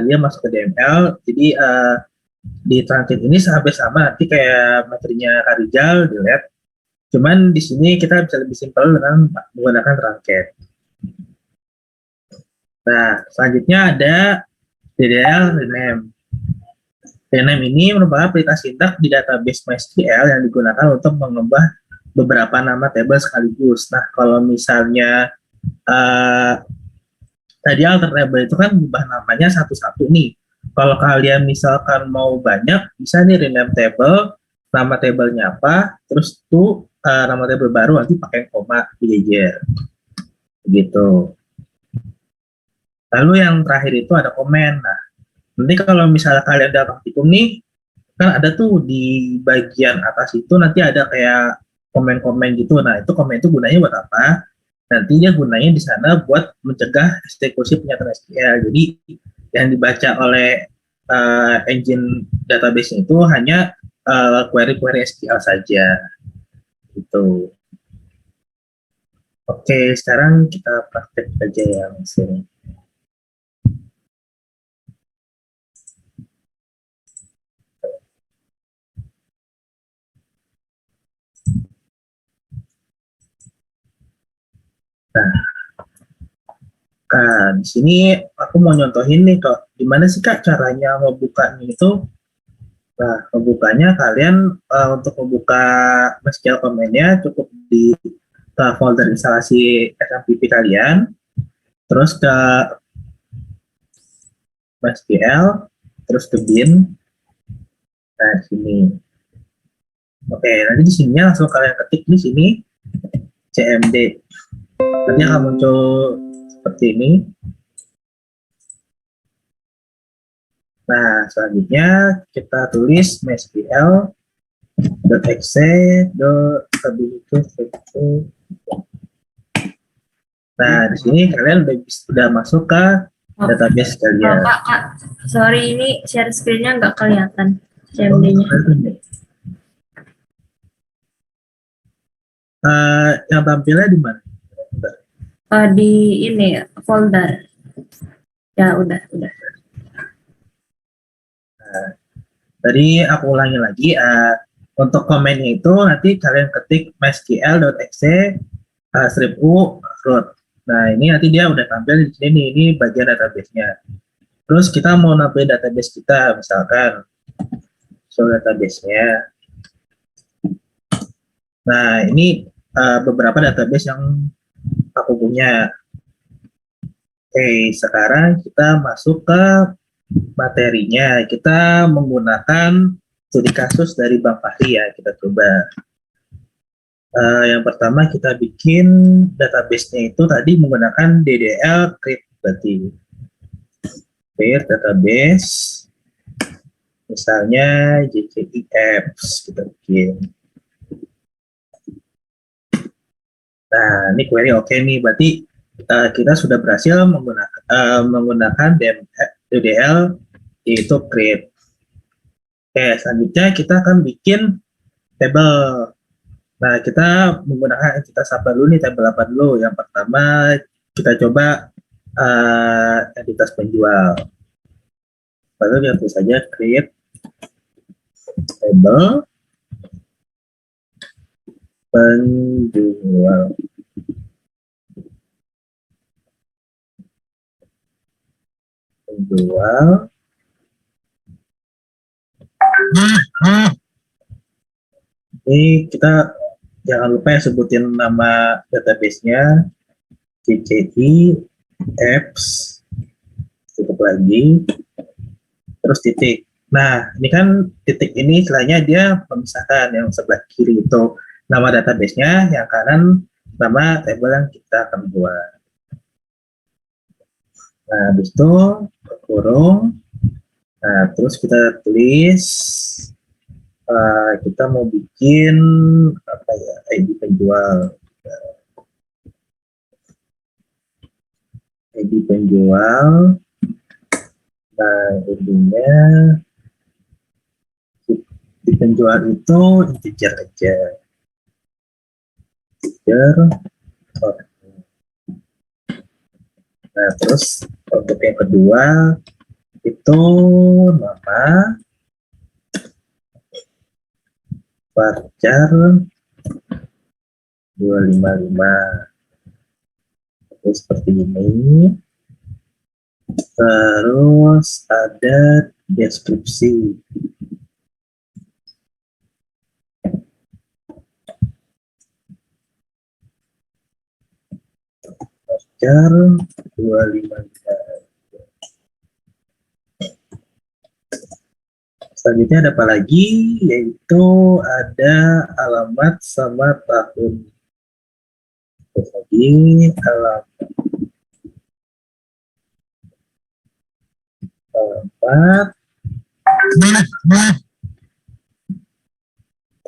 Dia masuk ke DML. Jadi di truncate ini hampir sama nanti kayak materinya Kak Rizal dilihat. Cuman di sini kita bisa lebih simpel dengan menggunakan truncate. Nah, selanjutnya ada DDL rename. Rename ini merupakan perintah sintak di database MySQL yang digunakan untuk mengubah beberapa nama table sekaligus. Nah, kalau misalnya tadi alter table itu kan ubah namanya satu-satu nih. Kalau kalian misalkan mau banyak, bisa nih rename table, nama tablenya apa, terus tuh nama table baru nanti pakai koma dijejer. Gitu. Lalu yang terakhir itu ada komen. Nah, nanti kalau misalnya kalian ada praktikum nih, kan ada tuh di bagian atas itu nanti ada kayak komen-komen gitu. Nah, itu komen itu gunanya buat apa? Nanti dia gunanya di sana buat mencegah eksekusi penyataan SQL. Jadi yang dibaca oleh engine database itu hanya query-query SQL saja. Gitu. Oke, sekarang kita praktek aja yang sini. Nah, di sini aku mau nyontohin nih kok, gimana sih Kak caranya ngebukanya itu. Nah, ngebukanya kalian untuk membuka MySQL command-nya cukup di folder instalasi SMPP kalian, terus ke MySQL, terus ke bin. Nah, di sini. Oke, nanti di sini langsung kalian ketik di sini CMD. Nanti akan muncul seperti ini. Nah, selanjutnya kita tulis mysql.exe. Nah, di sini kalian sudah masuk ke database kalian. Kak, sorry ini share screen-nya nggak kelihatan CMD-nya. Yang tampilnya di mana? Di ini folder. Ya udah. Tadi aku ulangi lagi. Untuk komennya itu nanti kalian ketik mysql.exe strip u root. Nah, ini nanti dia udah tampil di sini. Ini bagian database-nya. Terus kita mau nampilin database kita, misalkan show database-nya. Nah, ini beberapa database yang aku punya. Oke, sekarang kita masuk ke materinya. Kita menggunakan studi kasus dari Bang Fahri ya. Kita coba. Yang pertama kita bikin database-nya itu tadi menggunakan DDL create berarti. Create database. Misalnya JCI apps kita bikin. Nah, ini query oke nih. Berarti kita sudah berhasil menggunakan DDL yaitu create. Oke, selanjutnya kita akan bikin table. Nah, kita menggunakan entitas apa dulu nih, tabel apa dulu? Yang pertama, kita coba entitas penjual. Lalu kita tulis saja create table penjual. Ini kita jangan lupa ya sebutin nama database-nya, CCI apps, tutup lagi, terus titik. Nah, ini kan titik ini istilahnya dia memisahkan yang sebelah kiri itu nama database-nya, yang kanan nama table yang kita akan buat. Nah, habis itu kurung. Nah, terus kita tulis kita mau bikin apa ya, ID penjual. ID penjual. Nah, intinya di penjual itu integer aja. Integer. Nah, terus untuk yang kedua itu nama varchar 255. Terus seperti ini. Terus ada deskripsi. Varchar 255. Selanjutnya ada apa lagi? Yaitu ada alamat sama tahun. Terus lagi alamat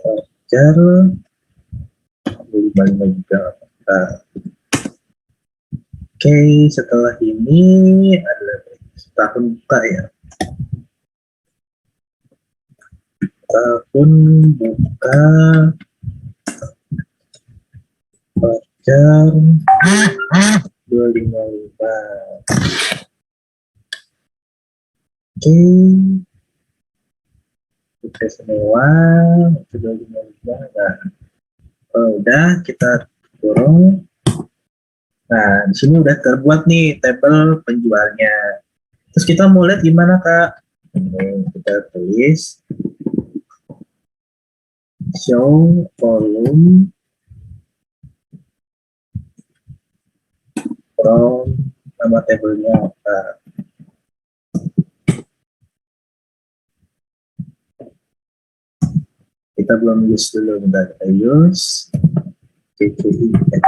varchar 255 juga. Oke, setelah ini adalah tahun buka ya. Tahun buka varchar 255. Oke, kita semua 255. Nah, udah kita kurung. Nah, di sini udah terbuat nih tabel penjualnya. Terus kita mau lihat gimana, Kak? Ini kita tulis show volume from nama tabelnya apa. kita belum use dulu, bentar kita use TTIX.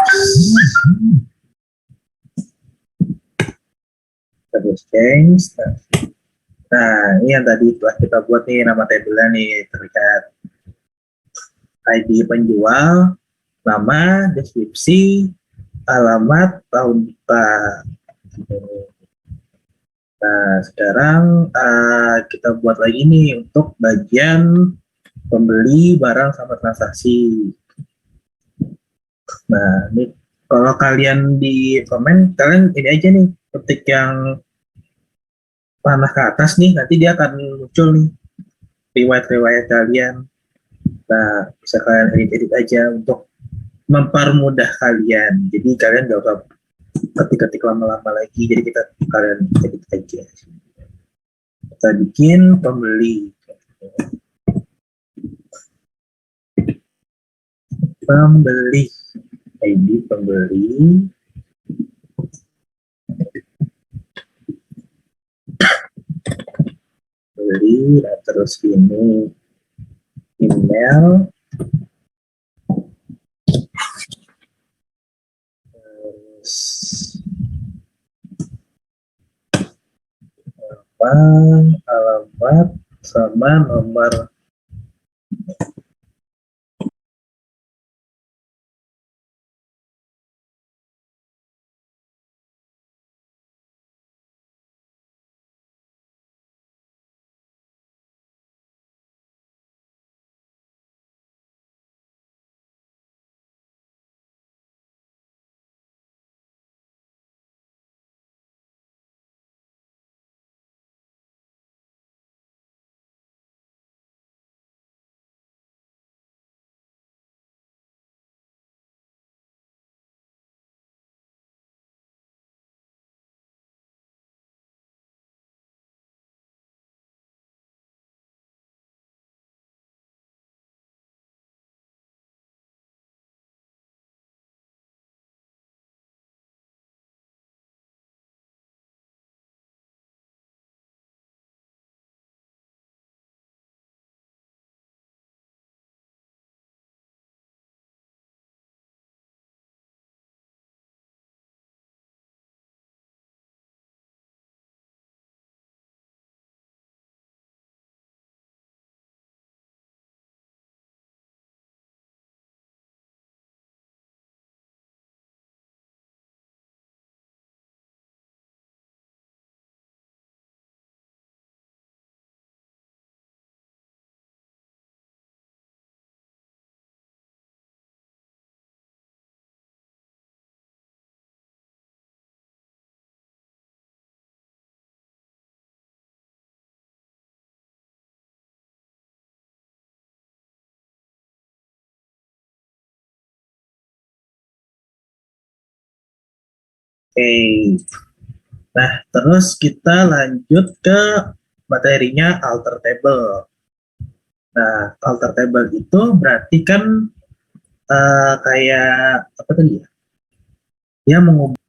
Terus change. Nah, ini yang tadi telah kita buat nih, nama tabelnya nih, terlihat ID penjual, nama, deskripsi, alamat, tahun buka. Nah, sekarang kita buat lagi nih untuk bagian pembeli barang sama transaksi. Nah, ini kalau kalian di komen, kalian ini aja nih, ketik yang panah ke atas nih, nanti dia akan muncul nih riwayat-riwayat kalian. Nah, bisa kalian edit-edit aja untuk mempermudah kalian. Jadi kalian gak usah ketik-ketik lama-lama lagi, jadi kalian edit aja. Kita bikin pembeli. ID pembeli. Nah, terus ini email. Terus alamat sama nomor Nah, terus kita lanjut ke materinya alter table. Nah, alter table itu berarti kan kayak apa tadi ya? Dia mengubah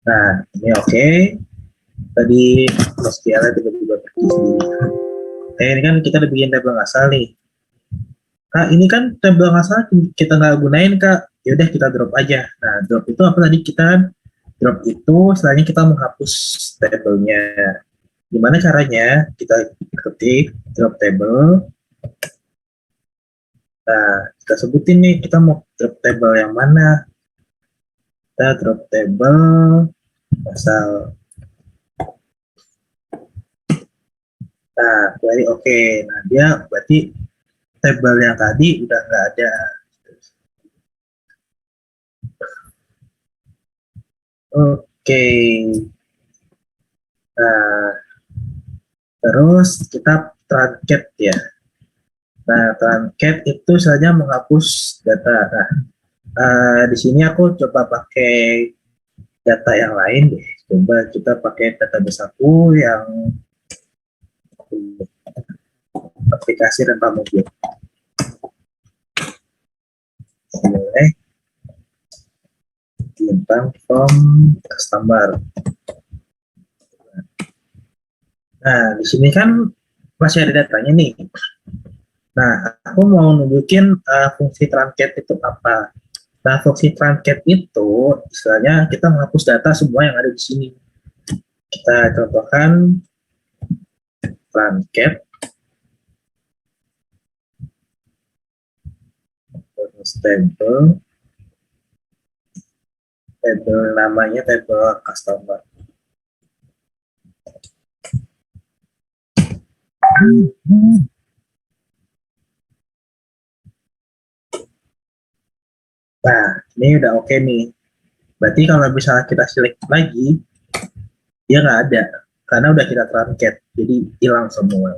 Nah, ini oke. Tadi SQL tiba-tiba pergi sendiri. Ini kan kita udah bikin tabel asal nih. Kak, ini kan tabel asal kita nggak gunain, Kak. Ya udah kita drop aja. Nah, drop itu apa tadi? Kita drop itu setelahnya kita menghapus tabelnya. Gimana caranya? Kita ketik drop table. Nah, kita sebutin nih kita mau drop table yang mana. Kita drop table asal. Nah, query oke. Nah, dia berarti tabel yang tadi udah nggak ada. Oke, nah terus kita truncat ya. Nah, truncat itu saja menghapus data. Nah, di sini aku coba pakai data yang lain deh. Coba kita pakai database aku yang aplikasi renta mobil. Mulai tentang from customer. Nah, di sini kan masih ada datanya nih. Nah, aku mau nunjukin fungsi truncat itu apa. Nah, fungsi truncat itu istilahnya kita menghapus data semua yang ada di sini. Kita contohkan truncat table, table namanya table customer. Nah, ini udah oke nih. Berarti kalau misalnya kita select lagi, dia nggak ada. Karena udah kita truncat, jadi hilang semua.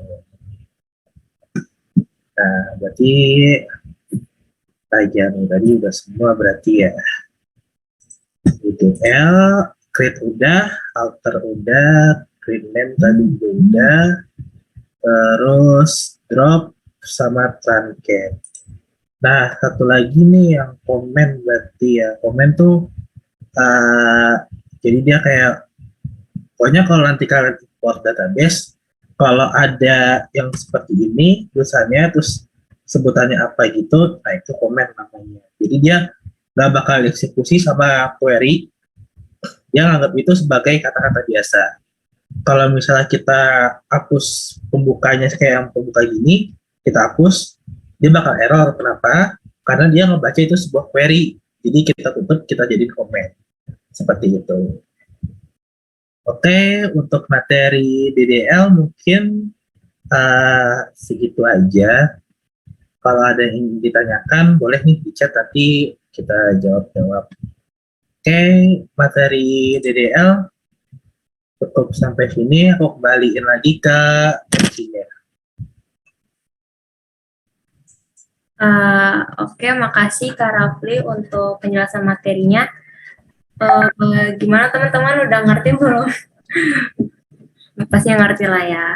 Nah, berarti aja nih, tadi udah semua berarti ya. UTL, create udah, alter udah, create name tadi juga udah, terus drop sama truncat. Nah, satu lagi nih yang komen berarti ya. Komen tuh jadi dia kayak pokoknya kalau nanti kalian import database, kalau ada yang seperti ini tulisannya terus sebutannya apa gitu, nah itu komen namanya. Jadi dia nggak bakal eksekusi sama query, dia nganggap itu sebagai kata-kata biasa. Kalau misalnya kita hapus pembukanya kayak yang pembuka gini, kita hapus, dia bakal error. Kenapa? Karena dia ngebaca itu sebuah query. Jadi kita tutup, kita jadiin komen. Seperti itu. Oke, untuk materi DDL mungkin segitu aja. Kalau ada yang ditanyakan, boleh nih di chat, tapi kita jawab-jawab. Oke, materi DDL cukup sampai sini. Aku kembaliin lagi ke MC-nya. Oke, makasih Kak Rafli untuk penjelasan materinya. Gimana teman-teman, udah ngerti belum? Pasti ngerti lah ya.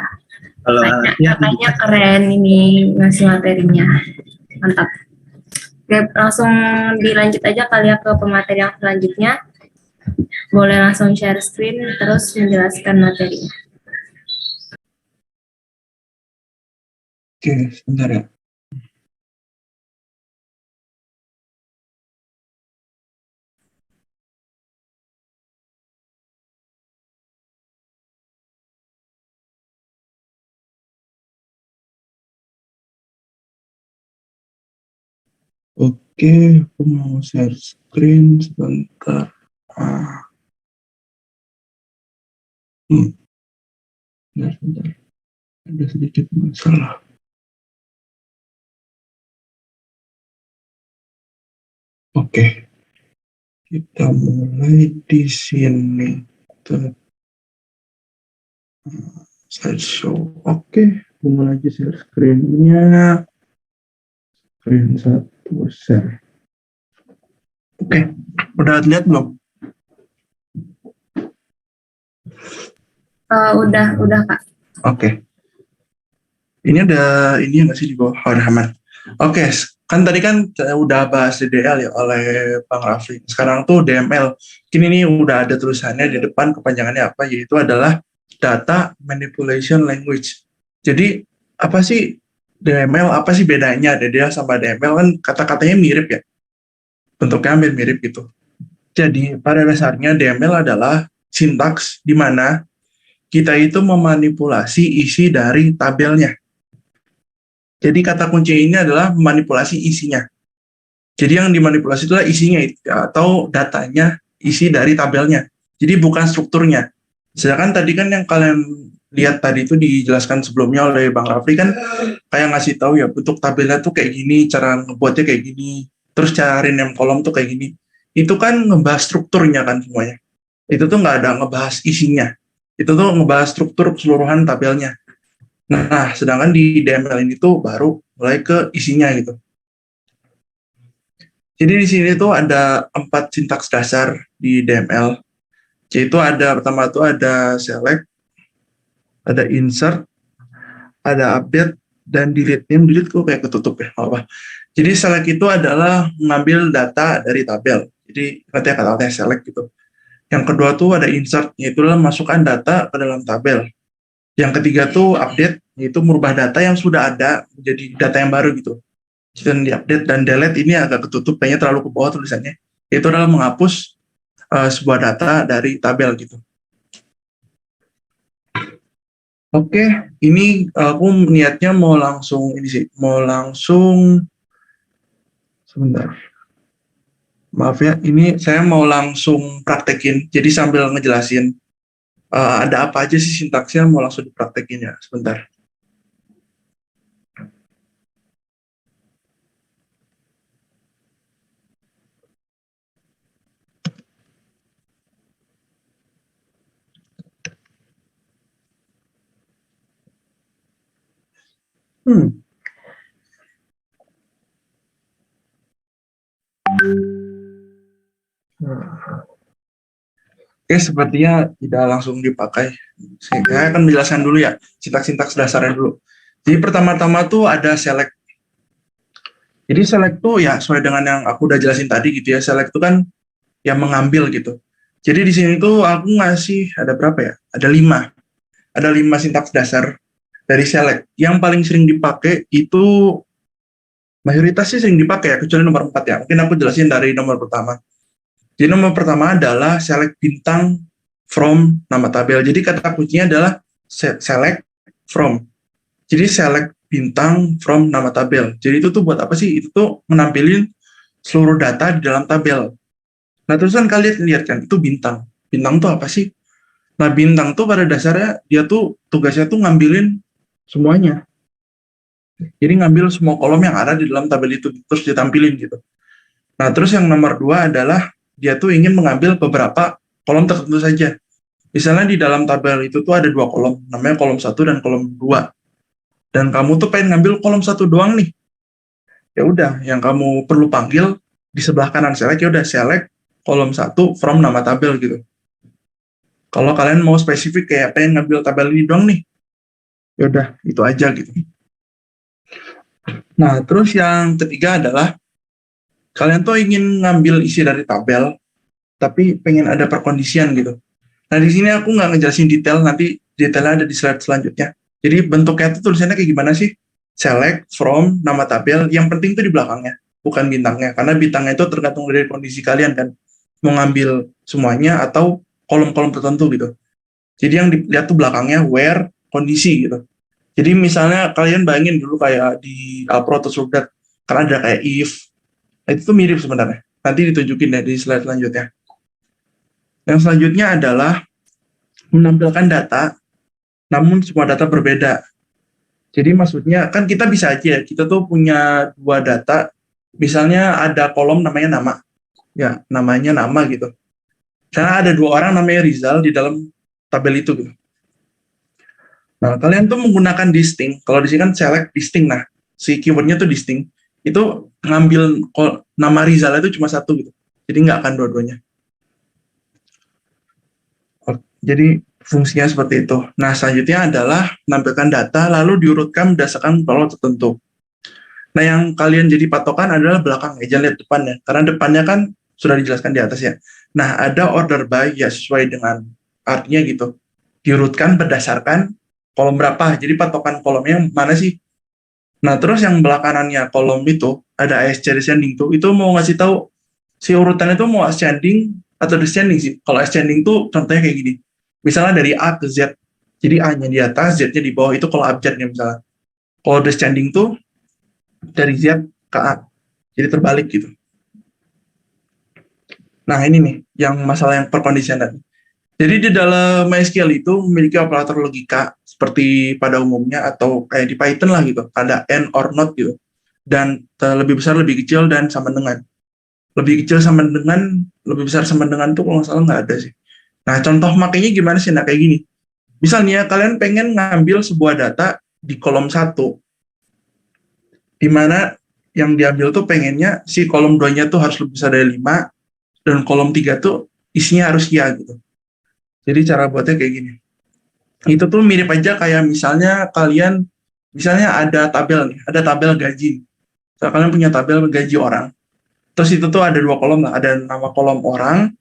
Kalau Kakaknya keren ini ngasih materinya. Mantap. Oke, langsung dilanjut aja kali ya ke pemateri yang selanjutnya. Boleh langsung share screen terus menjelaskan materinya. Oke, sebentar ya. Oke, aku mau share screen sebentar. Sebentar. Ada sedikit masalah. Oke, kita mulai di sini. Slideshow. Oke, mulai aja share screen-nya. Screen 1 share. Oke, udah lihat belum? Udah Kak. Oke. Ini ada ini nggak sih di bawah halaman. Oke, kan tadi kan udah bahas DDL ya oleh Bang Rafli. Sekarang tuh DML. Kini ini udah ada tulisannya di depan kepanjangannya apa, yaitu adalah Data Manipulation Language. Jadi apa sih DML, apa sih bedanya DDL sama DML? Kan kata-katanya mirip ya. Bentuknya hampir mirip gitu. Jadi pada dasarnya DML adalah sintaks di mana kita itu memanipulasi isi dari tabelnya. Jadi kata kunci ini adalah manipulasi isinya. Jadi yang dimanipulasi itulah isinya atau datanya, isi dari tabelnya. Jadi bukan strukturnya. Sedangkan tadi kan yang kalian lihat tadi itu dijelaskan sebelumnya oleh Bang Rafli kan kayak ngasih tahu ya bentuk tabelnya tuh kayak gini, cara ngebuatnya kayak gini, terus cara rename kolom tuh kayak gini. Itu kan ngebahas strukturnya kan semuanya. Itu tuh nggak ada ngebahas isinya. Itu tuh ngebahas struktur keseluruhan tabelnya. Nah, sedangkan di DML ini tuh baru mulai ke isinya gitu. Jadi di sini tuh ada 4 sintaks dasar di DML. Yaitu pertama tuh ada select, ada insert, ada update, dan delete. Yang delete kok kayak ketutup ya, apa. Jadi select itu adalah mengambil data dari tabel. Jadi nanti kata-katanya select gitu. Yang kedua tuh ada insert, yaitu masukkan data ke dalam tabel. Yang ketiga tuh update, yaitu merubah data yang sudah ada menjadi data yang baru gitu. Dan diupdate, dan delete ini agak ketutup, kayaknya terlalu ke bawah tulisannya. Itu adalah menghapus sebuah data dari tabel gitu. Oke, ini aku niatnya mau langsung sebentar. Maaf ya, ini saya mau langsung praktekin. Jadi sambil ngejelasin ada apa aja sih sintaksnya, mau langsung dipraktekin ya, sebentar. Oke, sepertinya tidak langsung dipakai. Saya akan menjelaskan dulu ya, sintaks-sintaks dasarnya dulu. Jadi pertama-tama tuh ada select. Jadi select tuh ya sesuai dengan yang aku udah jelasin tadi gitu ya. Select tuh kan yang mengambil gitu. Jadi di sini tuh aku ngasih ada berapa ya? Ada 5. Ada 5 sintaks dasar dari select. Yang paling sering dipakai itu mayoritas sih sering dipakai ya, kecuali nomor 4 ya. Mungkin aku jelasin dari nomor pertama. Jadi nomor pertama adalah select bintang from nama tabel. Jadi kata kuncinya adalah select from. Jadi select bintang from nama tabel. Jadi itu tuh buat apa sih? Itu tuh menampilin seluruh data di dalam tabel. Nah, terus kan kalian lihat kan, itu bintang. Bintang tuh apa sih? Nah, bintang tuh pada dasarnya dia tuh tugasnya tuh ngambilin semuanya. Jadi ngambil semua kolom yang ada di dalam tabel itu, terus ditampilin gitu. Nah, terus yang nomor 2 adalah dia tuh ingin mengambil beberapa kolom tertentu saja. Misalnya di dalam tabel itu tuh ada 2 kolom, namanya kolom 1 dan kolom 2. Dan kamu tuh pengen ngambil kolom 1 doang nih. Ya udah, yang kamu perlu panggil di sebelah kanan select, ya udah select kolom 1 from nama tabel gitu. Kalau kalian mau spesifik kayak pengen ngambil tabel ini doang nih, ya udah itu aja gitu. Nah, terus yang ketiga adalah kalian tuh ingin ngambil isi dari tabel, tapi pengen ada perkondisian gitu. Nah, di sini aku nggak ngejelasin detail, nanti detailnya ada di slide selanjutnya. Jadi bentuknya itu tulisannya kayak gimana sih? Select from nama tabel, yang penting tuh di belakangnya, bukan bintangnya. Karena bintangnya itu tergantung dari kondisi kalian kan. Mau ngambil semuanya atau kolom-kolom tertentu gitu. Jadi yang dilihat tuh belakangnya where, kondisi gitu. Jadi misalnya kalian bayangin dulu kayak di Alpro atau Surdat, kan ada kayak if. Nah, itu tuh mirip sebenarnya. Nanti ditunjukin deh di slide selanjutnya. Yang selanjutnya adalah menampilkan data, namun semua data berbeda. Jadi maksudnya kan kita bisa aja, kita tuh punya 2 data, misalnya ada kolom namanya nama, ya namanya nama gitu. Karena ada 2 orang namanya Rizal di dalam tabel itu gitu. Nah, kalian tuh menggunakan distinct, kalau di sini kan select distinct, nah si keywordnya tuh distinct, itu ngambil nama Rizal itu cuma 1 gitu, jadi nggak akan dua-duanya. Jadi fungsinya seperti itu. Nah, selanjutnya adalah menampilkan data lalu diurutkan berdasarkan kolom tertentu. Nah, yang kalian jadi patokan adalah belakang, jangan lihat depannya. Karena depannya kan sudah dijelaskan di atas ya. Nah, ada order by ya sesuai dengan artinya gitu. Diurutkan berdasarkan kolom berapa. Jadi patokan kolomnya yang mana sih? Nah, terus yang belakangannya kolom itu ada ASC descending tuh, itu mau ngasih tahu si urutan itu mau ascending atau descending sih. Kalau ascending tuh contohnya kayak gini. Misalnya dari A ke Z, jadi A-nya di atas, Z-nya di bawah, itu kalau abjadnya misalnya. Kalau descending tuh dari Z ke A, jadi terbalik gitu. Nah, ini nih, yang masalah yang perkondisian tadi. Jadi di dalam MySQL itu memiliki operator logika seperti pada umumnya atau kayak di Python lah gitu. Ada and or not gitu. Dan lebih besar, lebih kecil, dan sama dengan. Lebih kecil sama dengan, lebih besar sama dengan tuh kalau nggak salah nggak ada sih. Nah, contoh makanya gimana sih? Nah, kayak gini. Misalnya kalian pengen ngambil sebuah data di kolom 1, di mana yang diambil tuh pengennya si kolom 2-nya tuh harus lebih besar dari 5, dan kolom 3 tuh isinya harus ya gitu. Jadi cara buatnya kayak gini. Itu tuh mirip aja kayak misalnya kalian, misalnya ada tabel nih, ada tabel gaji. So, kalian punya tabel gaji orang. Terus itu tuh ada 2 kolom lah, ada nama kolom orang,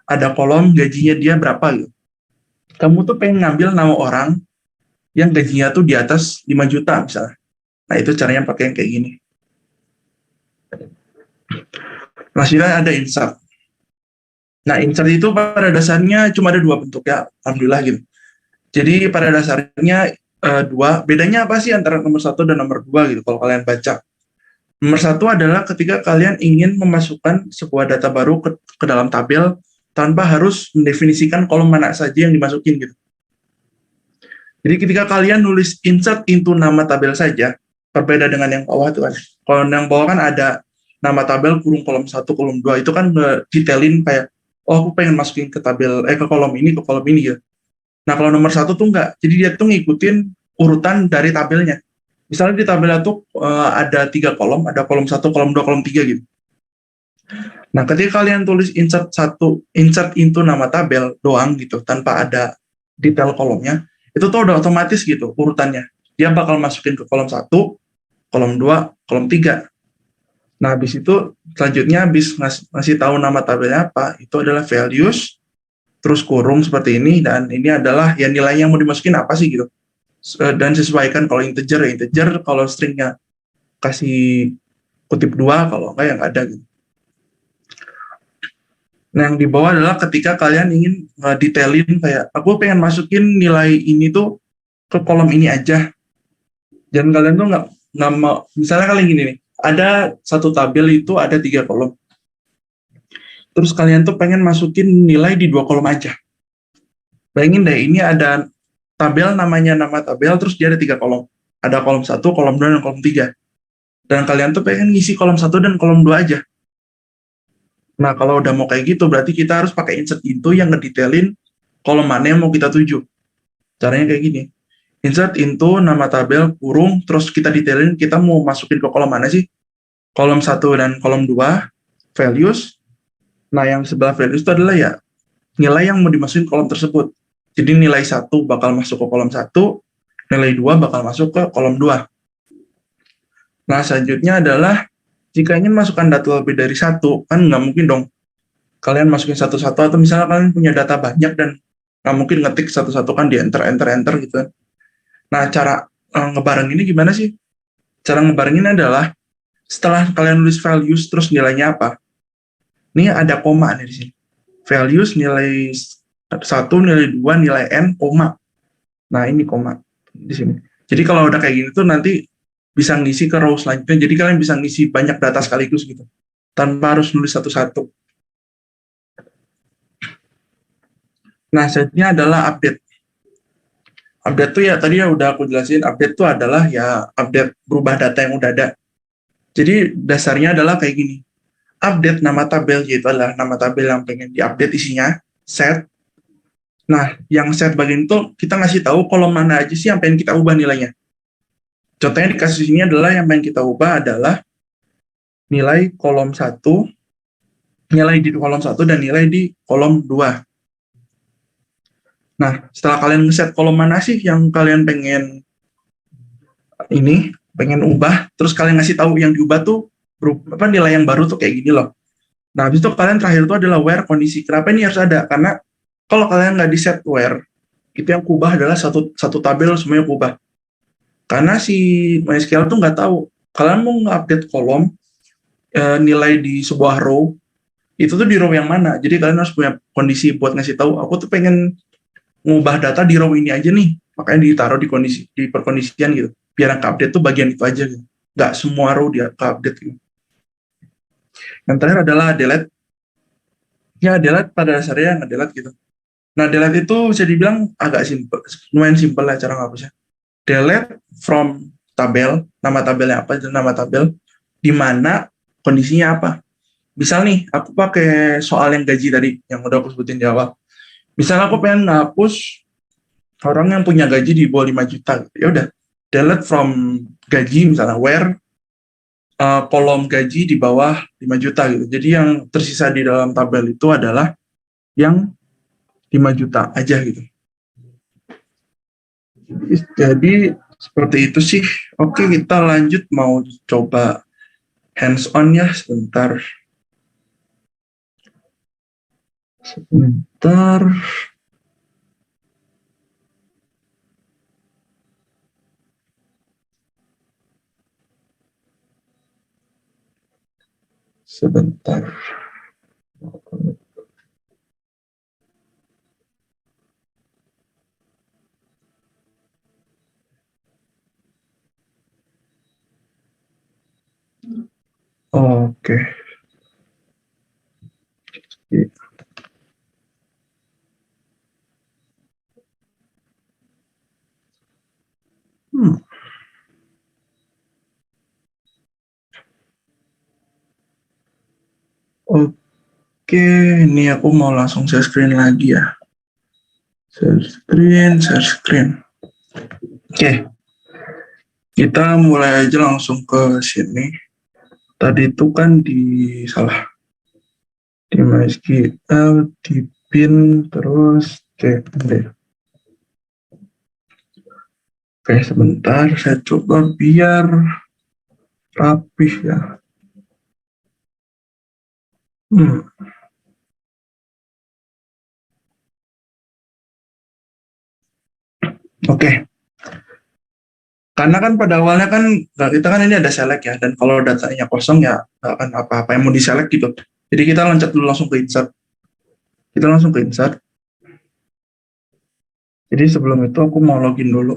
ada kolom gajinya dia berapa gitu. Kamu tuh pengen ngambil nama orang yang gajinya tuh di atas 5 juta misalnya. Nah, itu caranya pakai yang kayak gini. Nah, selanjutnya ada insert. Nah, insert itu pada dasarnya cuma ada 2 bentuk ya, alhamdulillah gitu. Jadi pada dasarnya 2. Bedanya apa sih antara nomor 1 dan nomor 2 gitu kalau kalian baca? Nomor 1 adalah ketika kalian ingin memasukkan sebuah data baru ke dalam tabel tanpa harus mendefinisikan kolom mana saja yang dimasukin gitu. Jadi ketika kalian nulis insert into nama tabel saja, berbeda dengan yang bawah itu kan. Kalau yang bawah kan ada nama tabel kurung kolom 1, kolom 2, itu kan detailin kayak, oh aku pengen masukin ke tabel, ke kolom ini, ke kolom ini ya. Nah kalau nomor 1 tuh enggak, jadi dia tuh ngikutin urutan dari tabelnya. Misalnya di tabel itu ada 3 kolom, ada kolom 1, kolom 2, kolom 3 gitu. Nah, ketika kalian tulis insert into nama tabel doang gitu, tanpa ada detail kolomnya, itu tuh udah otomatis gitu urutannya. Dia bakal masukin ke kolom 1, kolom 2, kolom 3. Nah, habis itu selanjutnya habis ngasih tahu nama tabelnya apa, itu adalah values, terus kurung seperti ini, dan ini adalah ya nilai yang mau dimasukin apa sih gitu. Dan sesuaikan kalau integer ya integer, kalau stringnya kasih kutip 2, kalau enggak ya nggak ada gitu. Nah, yang di bawah adalah ketika kalian ingin detailin kayak, aku pengen masukin nilai ini tuh ke kolom ini aja. Dan kalian tuh nggak mau, misalnya kalian gini nih, ada satu tabel itu ada 3 kolom. Terus kalian tuh pengen masukin nilai di 2 kolom aja. Bayangin deh, ini ada tabel namanya nama tabel, terus dia ada 3 kolom. Ada kolom 1, kolom 2, dan kolom 3. Dan kalian tuh pengen ngisi kolom 1 dan kolom 2 aja. Nah, kalau udah mau kayak gitu, berarti kita harus pakai insert into yang ngedetailin kolom mana yang mau kita tuju. Caranya kayak gini. Insert into nama tabel, kurung, terus kita detailin kita mau masukin ke kolom mana sih? Kolom 1 dan kolom 2, values. Nah, yang sebelah values itu adalah ya nilai yang mau dimasukin kolom tersebut. Jadi nilai 1 bakal masuk ke kolom 1, nilai 2 bakal masuk ke kolom 2. Nah, selanjutnya adalah jika ingin masukkan data lebih dari 1, kan nggak mungkin dong kalian masukin satu-satu, atau misalnya kalian punya data banyak dan nggak mungkin ngetik satu-satu kan di enter gitu kan. Nah, cara ngebareng ini gimana sih? Cara ngebareng ini adalah setelah kalian nulis values terus nilainya apa? Ini ada koma nih di sini. Values nilai 1, nilai 2, nilai n, koma. Nah, ini koma di sini. Jadi kalau udah kayak gini tuh nanti bisa ngisi ke row selanjutnya. Jadi kalian bisa ngisi banyak data sekaligus gitu, tanpa harus nulis satu-satu. Nah, selanjutnya adalah update. Update tuh ya tadi ya udah aku jelasin, update tuh adalah ya update berubah data yang udah ada. Jadi dasarnya adalah kayak gini. Update nama tabel, yaitu adalah nama tabel yang pengen diupdate isinya, set. Nah, yang set bagian itu kita ngasih tahu kolom mana aja sih yang pengen kita ubah nilainya. Contohnya di kasus ini adalah yang pengen kita ubah adalah nilai kolom 1, nilai di kolom 1 dan nilai di kolom 2. Nah, setelah kalian ngeset kolom mana sih yang kalian pengen ubah, terus kalian ngasih tahu yang diubah tuh nilai yang baru tuh kayak gini loh. Nah, habis itu kalian terakhir itu adalah where kondisi. Kenapa ini harus ada? Karena kalau kalian nggak di set where, itu yang kubah adalah satu tabel semuanya kubah. Karena si MySQL tuh nggak tahu kalian mau nge-update kolom nilai di sebuah row itu tuh di row yang mana. Jadi kalian harus punya kondisi buat ngasih tahu aku tuh pengen ngubah data di row ini aja nih, makanya ditaruh di perkondisian gitu. Biar yang ke-update tuh bagian itu aja gitu. Nggak semua row dia ke-update gitu. Yang terakhir adalah delete. Ya delete pada dasarnya nge-delete gitu. Nah, delete itu bisa dibilang agak simple, lumayan simple lah cara ngapusnya. Delete from tabel, nama tabelnya apa, nama tabel, di mana kondisinya apa. Misal nih, aku pakai soal yang gaji tadi, yang udah aku sebutin di awal. Misal aku pengen ngapus orang yang punya gaji di bawah 5 juta, ya udah, delete from gaji, misalnya where kolom gaji di bawah 5 juta gitu. Jadi yang tersisa di dalam tabel itu adalah yang 5 juta aja gitu. Jadi seperti itu sih. Oke, kita lanjut mau coba hands on ya sebentar. Sebentar. Sebentar. Oke. Hmm. Oke, ini aku mau langsung share screen lagi ya. Share screen, share screen. Oke, kita mulai aja langsung ke sini. Tadi itu kan di MySQL, di bin, terus cd. Oke, sebentar saya coba biar rapih ya. Oke, karena kan pada awalnya kan kita kan ini ada select ya, dan kalau datanya kosong ya nggak akan apa-apa yang mau diselect gitu. Jadi kita loncat dulu langsung ke insert. Kita langsung ke insert. Jadi sebelum itu aku mau login dulu.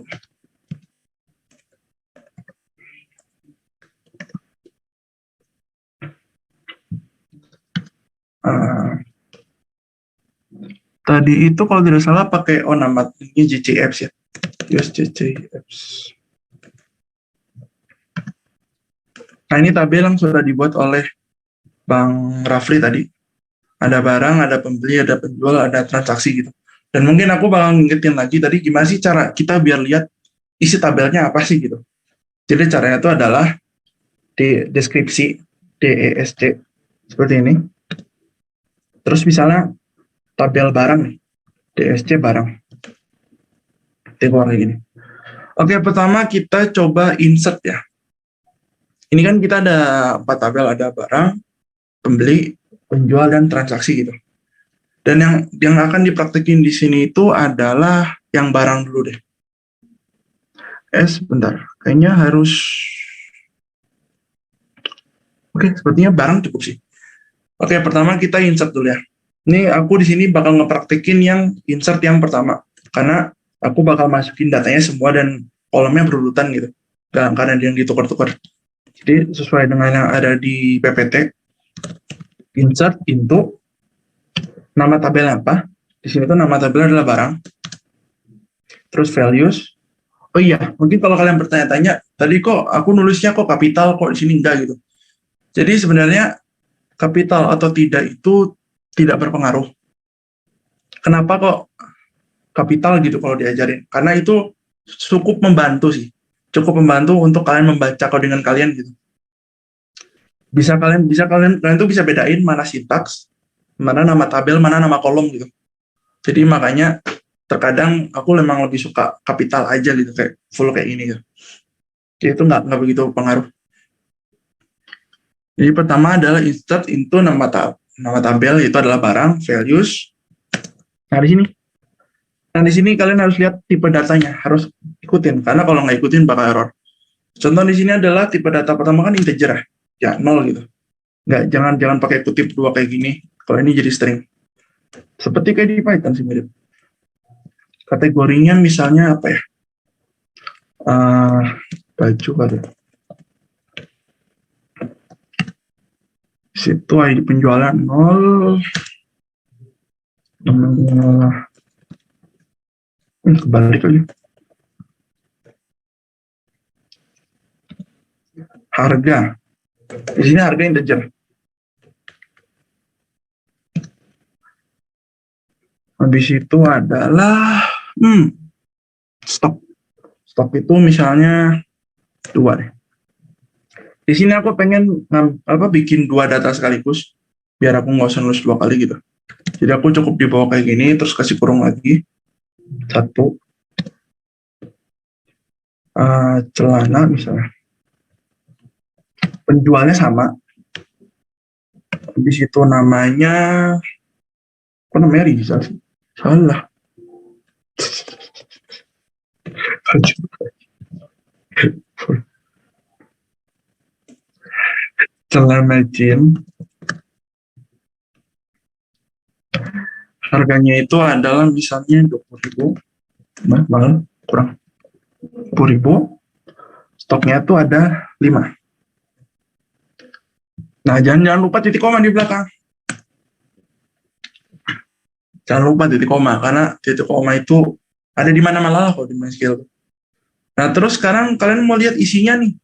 Tadi itu kalau tidak salah pakai nama ini JC Apps ya. Use JC Apps. Nah, ini tabel yang sudah dibuat oleh Bang Rafli tadi. Ada barang, ada pembeli, ada penjual, ada transaksi gitu. Dan mungkin aku bakal ngingetin lagi tadi gimana sih cara kita biar lihat isi tabelnya apa sih gitu. Jadi caranya itu adalah di deskripsi DESC seperti ini. Terus misalnya tabel barang nih, DSC barang. Tengok kayak gini. Oke, pertama kita coba insert ya. Ini kan kita ada 4 tabel, ada barang, pembeli, penjual, dan transaksi gitu. Dan yang akan dipraktekin di sini itu adalah yang barang dulu deh. Bentar, kayaknya harus. Oke, sepertinya barang cukup sih. Oke, pertama kita insert dulu ya. Ini aku di sini bakal ngepraktekin yang insert yang pertama, karena aku bakal masukin datanya semua dan kolomnya berurutan gitu, karena yang ditukar-tukar. Jadi sesuai dengan yang ada di PPT, insert into nama tabelnya apa. Di sini tuh nama tabelnya adalah barang. Terus values. Oh iya, mungkin kalau kalian bertanya-tanya, tadi kok aku nulisnya kok kapital, kok di sini enggak gitu. Jadi sebenarnya kapital atau tidak itu tidak berpengaruh. Kenapa kok kapital gitu kalau diajarin? Karena itu cukup membantu sih. Cukup membantu untuk kalian membaca codingan kalian gitu. Kalian tuh bisa bedain mana sintaks, mana nama tabel, mana nama kolom gitu. Jadi makanya terkadang aku memang lebih suka kapital aja gitu, kayak full kayak ini gitu. Jadi itu nggak begitu pengaruh. Jadi pertama adalah insert into nama tabel, itu adalah barang, values. Nah di sini kalian harus lihat tipe datanya, harus ikutin, karena kalau nggak ikutin bakal error. Contoh di sini adalah tipe data pertama kan integer ya 0 gitu. Jangan pakai kutip 2 kayak gini. Kalau ini jadi string. Seperti kayak di Python sih mirip. Kategorinya misalnya apa ya? Baju kali. Situ ID penjualan 0. Kebalik lagi. Harga. Di sini harga integer. Habis itu adalah stok. Stok itu misalnya 2 deh. Di sini aku pengen bikin 2 data sekaligus biar aku nggak usah nulis 2 kali gitu. Jadi aku cukup di bawah kayak gini, terus kasih kurung lagi. 1. Celana misalnya. Penjualnya sama. Habis itu namanya, apa namanya, Rizal sih? Salah. Celana jeans. Harganya itu adalah misalnya 20.000. Nah, mahal, kurang 10.000. Stoknya itu ada 5. Nah, jangan lupa titik koma di belakang. Jangan lupa titik koma, karena titik koma itu ada di mana-mana lah kalau di MySQL. Nah, terus sekarang kalian mau lihat isinya nih.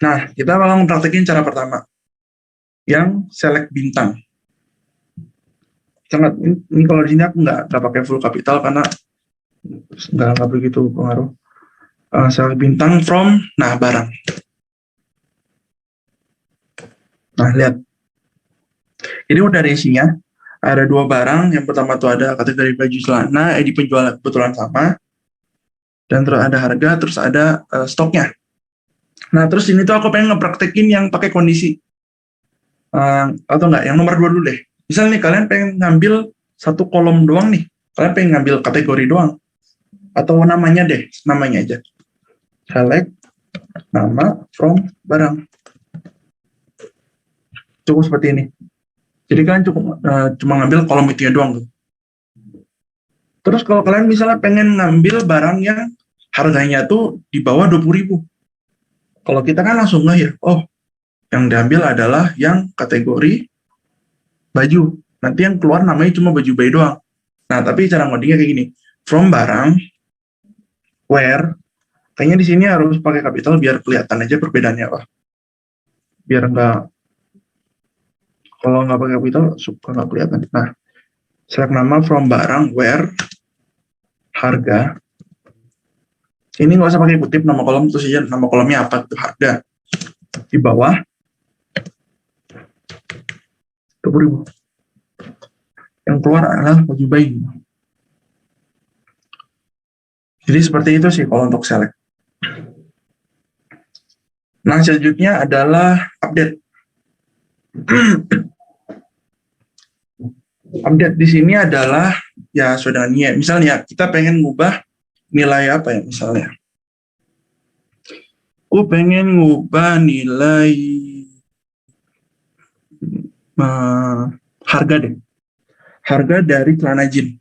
Nah, kita bakal praktekin cara pertama, yang select bintang. Ini kalau di sini aku nggak pakai full capital karena nggak begitu pengaruh. Select bintang from, barang. Nah, lihat. Ini udah ada isinya. Ada 2 barang. Yang pertama tuh ada kategori baju celana, ID penjual kebetulan sama. Dan terus ada harga, terus ada stoknya. Nah, terus ini tuh aku pengen ngepraktekin yang pakai kondisi. Atau enggak, yang nomor 2 dulu deh. Misalnya nih, kalian pengen ngambil 1 kolom doang nih. Kalian pengen ngambil kategori doang. Atau namanya deh, namanya aja. Select, nama, from, barang. Cukup seperti ini. Jadi kalian cukup cuma ngambil kolom itunya doang. Terus kalau kalian misalnya pengen ngambil barang yang harganya tuh di bawah 20.000. Kalau kita kan langsung ya, yang diambil adalah yang kategori baju. Nanti yang keluar namanya cuma baju bayi doang. Nah, tapi cara ngodingnya kayak gini. From barang, where, kayaknya di sini harus pakai capital biar kelihatan aja perbedaannya apa. Biar kalau nggak pakai capital suka nggak kelihatan. Nah, select nama from barang, where, harga. Ini nggak usah pakai kutip nama kolom, terus aja nama kolomnya apa, itu harga. Di bawah 20.000. Yang keluar adalah baju bayi. Jadi seperti itu sih kalau untuk select. Nah, selanjutnya adalah update. Update di sini adalah ya sudah niat. Misalnya kita pengen ngubah nilai apa ya misalnya. Aku pengen ngubah nilai harga deh. Harga dari celana jeans.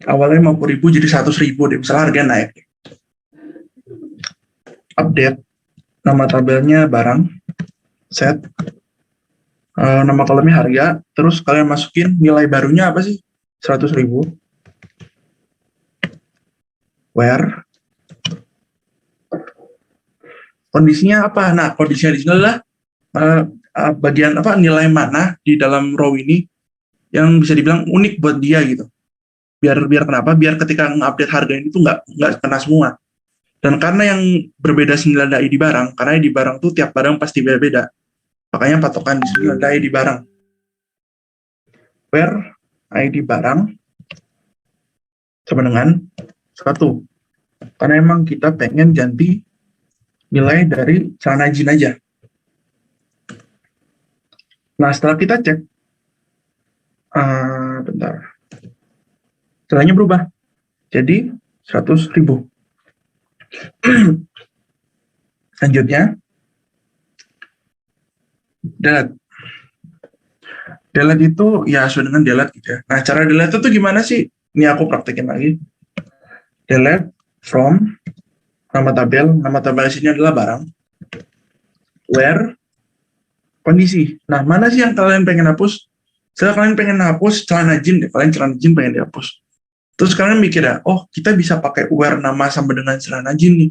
Awalnya 50.000 jadi 100.000 deh. Misalnya harga naik. Update. Nama tabelnya barang. Set. Nama kolomnya harga. Terus kalian masukin nilai barunya apa sih? 100.000. Where. Kondisinya apa? Nah, kondisinya di sini adalah bagian apa, nilai mana di dalam row ini yang bisa dibilang unik buat dia gitu. Biar kenapa? Biar ketika nge-update harga ini tuh nggak kena semua. Dan karena yang berbeda sini ada ID barang, karena ID barang tuh tiap barang pasti beda-beda. Makanya patokan di sini ada ID barang. Where ID barang sama dengan 1. Karena emang kita pengen ganti nilai dari celana jeans aja. Nah, setelah kita cek, bentar, celahnya berubah jadi 100.000. Selanjutnya, delete. Delete itu ya sesuai dengan delete gitu ya. Nah, cara delete itu gimana sih? Ini aku praktekin lagi. Delete from nama tabel sini adalah barang. Where kondisi. Nah, mana sih yang kalian pengen hapus? Setelah kalian pengen hapus celana jeans, kalian celana jeans pengen dihapus. Terus kalian mikir ya, oh kita bisa pakai where nama sama dengan celana jeans nih.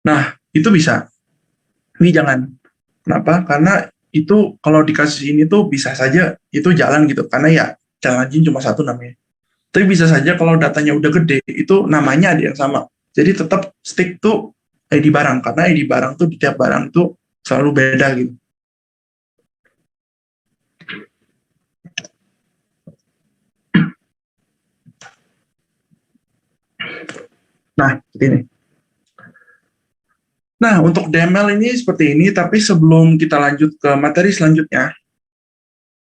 Nah, itu bisa. Ini jangan. Kenapa? Karena itu kalau di kasus ini tuh bisa saja itu jalan gitu. Karena ya celana jeans cuma satu namanya. Tapi bisa saja kalau datanya udah gede, itu namanya ada yang sama. Jadi tetap stick tuh ID barang. Karena ID barang tuh di tiap barang tuh selalu beda gitu. Nah, seperti ini. Nah, untuk DML ini seperti ini, tapi sebelum kita lanjut ke materi selanjutnya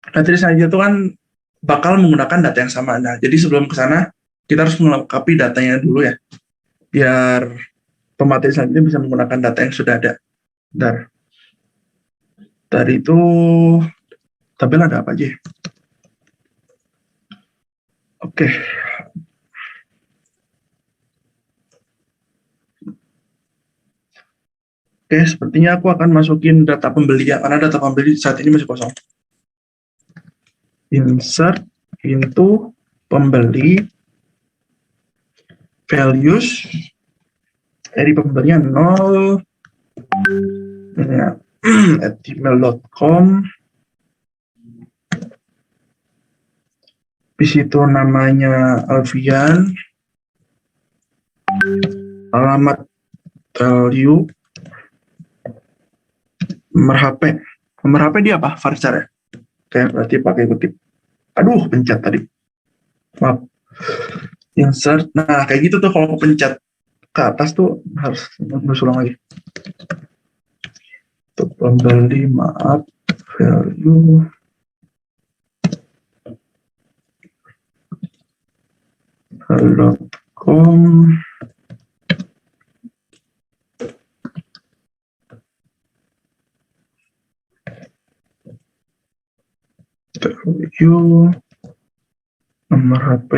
itu kan bakal menggunakan data yang sama. Nah, jadi sebelum ke sana, kita harus melengkapi datanya dulu ya, biar pemateri selanjutnya bisa menggunakan data yang sudah ada. Bentar. Tadi itu tabel ada apa aja? Oke. Oke, sepertinya aku akan masukin data pembeli ya, karena data pembeli saat ini masih kosong. Insert into pembeli values dari pembelinya 0 ya, at gmail.com. Di situ namanya Alfian, alamat value, nomor HP. Nomor HP dia apa? Varchar ya? Kayak berarti pakai kutip. Aduh, pencet tadi. Maaf. Insert. Nah, kayak gitu tuh kalau pencet ke atas tuh harus ulang lagi. Untuk pembeli, maaf, value. Hello.com. Value. Nomor HP.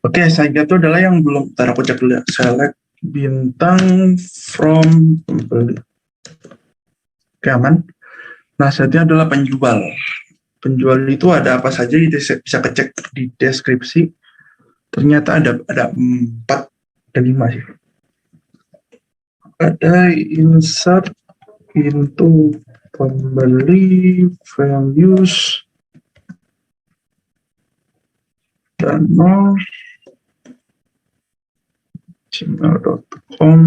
Oke, saya itu adalah yang belum, ntar aku cek dulu ya. Select bintang from pembeli. Oke, aman. Nah, selanjutnya adalah penjual. Penjual itu ada apa saja, bisa kecek di deskripsi. Ternyata ada 4, ada 5 sih. Ada insert into pembeli values dan gmail.com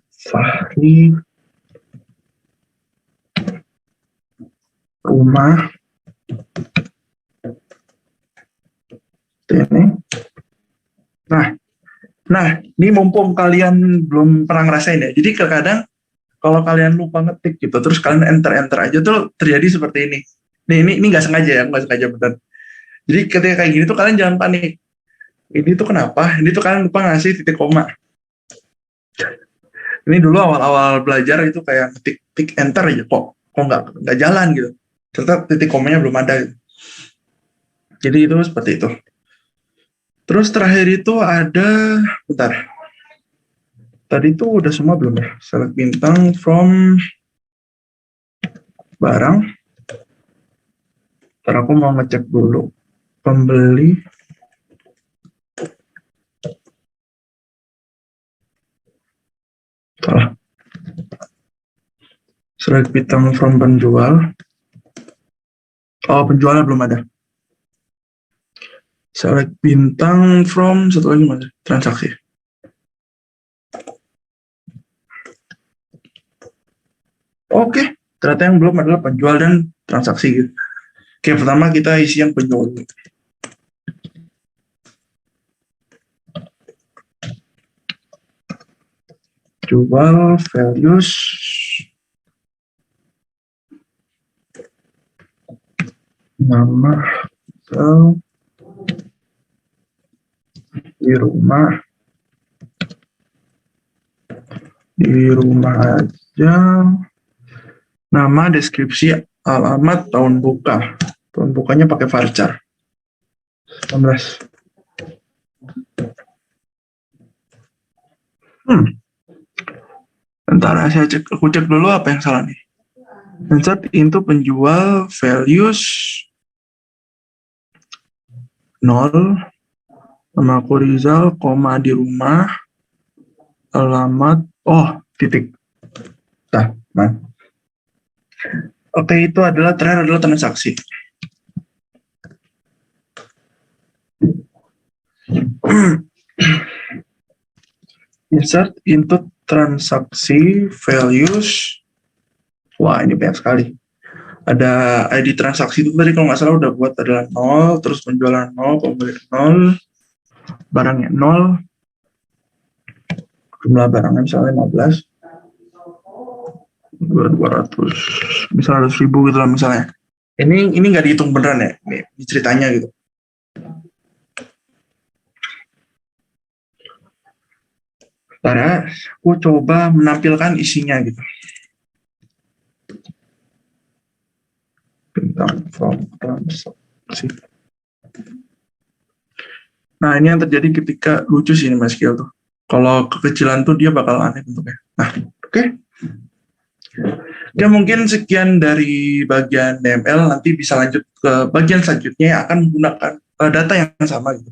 Fahri rumah ini. Nah, ini mumpung kalian belum pernah ngerasain ya. Jadi kadang kalau kalian lupa ngetik gitu, terus kalian enter aja tuh terjadi seperti ini. Nih, ini nggak sengaja ya, nggak sengaja benar. Jadi ketika kayak gini tuh kalian jangan panik. Ini tuh kenapa? Ini tuh kalian lupa ngasih titik koma. Ini dulu awal-awal belajar itu kayak tik enter aja kok nggak jalan gitu. Ternyata titik komanya belum ada. Gitu. Jadi itu seperti itu. Terus terakhir itu ada, bentar. Tadi itu udah semua belum ya? Select bintang from barang. Ntar aku mau ngecek dulu. Pembeli. Salah. Select bintang from penjual. Oh, penjualnya belum ada. Select bintang from, satu lagi mana? Transaksi. Oke, ternyata yang belum adalah penjual dan transaksi gitu. Oke, pertama kita isi yang penjual. Jual values nama di rumah aja, nama, deskripsi, alamat, tahun bukanya pakai varchar 19. Bentar, aku cek dulu apa yang salah nih. Insert into penjual values 0, nama aku Rizal, koma di rumah, alamat, titik. Nah, oke, itu adalah terakhir adalah transaksi. Insert into transaksi values. Wah, ini banyak sekali. Ada ID transaksi itu tadi kalau nggak salah udah buat adalah 0, terus penjualan 0, pembeli 0, barangnya 0, jumlah barangnya misalnya 15, 200, misalnya 100.000 gitu lah misalnya. Ini nggak dihitung beneran ya, ini ceritanya gitu. Karena aku coba menampilkan isinya gitu. Bintang from transaksi. Nah, ini yang terjadi ketika lucu sih ini Mas Kiel tuh. Kalau kekecilan tuh dia bakal aneh bentuknya. Nah, oke. Oke, mungkin sekian dari bagian DML. Nanti bisa lanjut ke bagian selanjutnya yang akan menggunakan data yang sama gitu.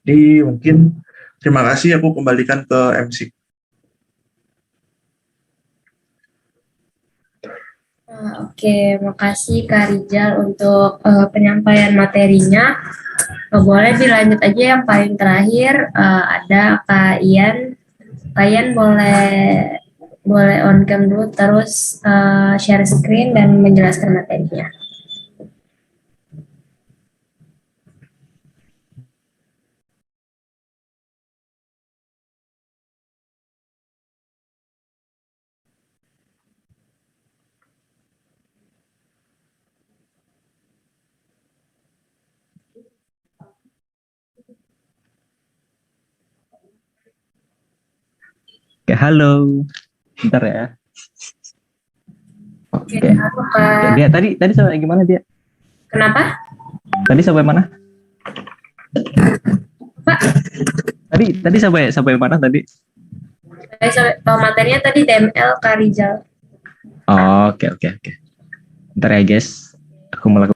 Jadi mungkin terima kasih, aku kembalikan ke MC. Oke, makasih Kak Rizal untuk penyampaian materinya. Boleh dilanjut aja yang paling terakhir, ada Kak Ian. Kak Ian boleh on cam dulu, terus share screen dan menjelaskan materinya. Oke, halo. Bentar ya. Oke, halo Kak. Dia tadi sampai gimana dia? Kenapa? Tadi sampai mana? Pak, Tadi sampai mana tadi? materinya tadi DML Kak Rizal. Oh, oke. Bentar ya, guys. Aku melakukan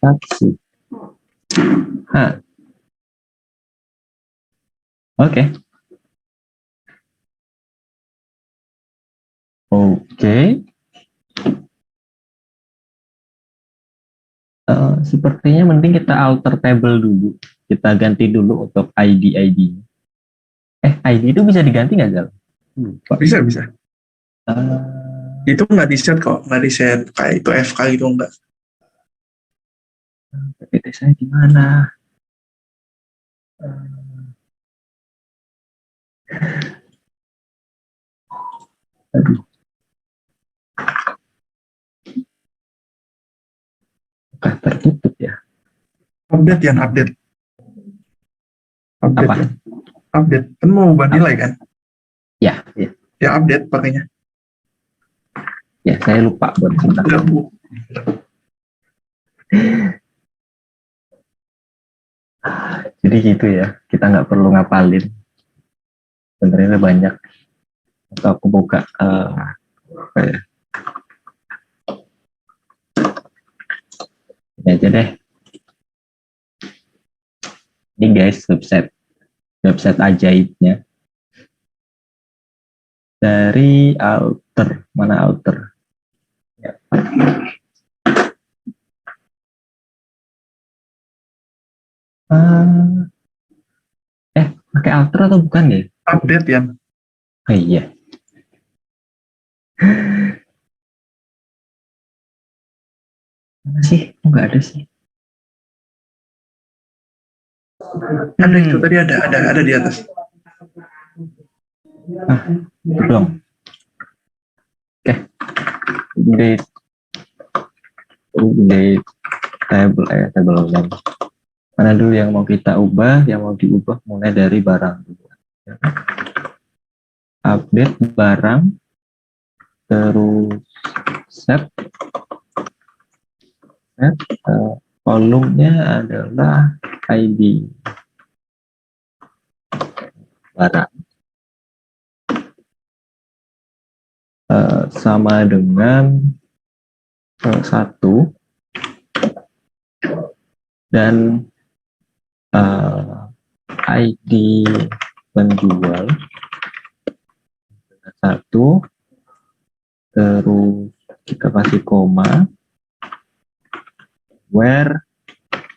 taksi. Oke. Sepertinya mending kita alter table dulu. Kita ganti dulu untuk ID. ID itu bisa diganti nggak, Zal? Bisa. Itu nggak di-set kok, nggak di-set kayak itu FK gitu enggak. PPT saya di mana? Aduh. Tertutup ya. Update ya, update. Apa? Ya. Update. Kan mau ubah nilai kan? Ya. Ya update pakainya. Ya, saya lupa buat sebentar. Jadi gitu ya, kita nggak perlu ngapalin. Sebenarnya banyak. Atau aku buka apa ya? Ini aja deh. Ini guys, website ajaibnya. Dari Alter, mana Alter? Ya. Pakai Alter atau bukan ya? Update ya. Oh iya. Mana sih? Nggak ada sih. Ada itu tadi ada di atas. Belum. Oke. Update table name. Mana dulu yang mau kita ubah? Yang mau diubah mulai dari barang. Update barang. terus set kolomnya adalah ID barang sama dengan 1 dan ID penjual 1, terus kita kasih koma, where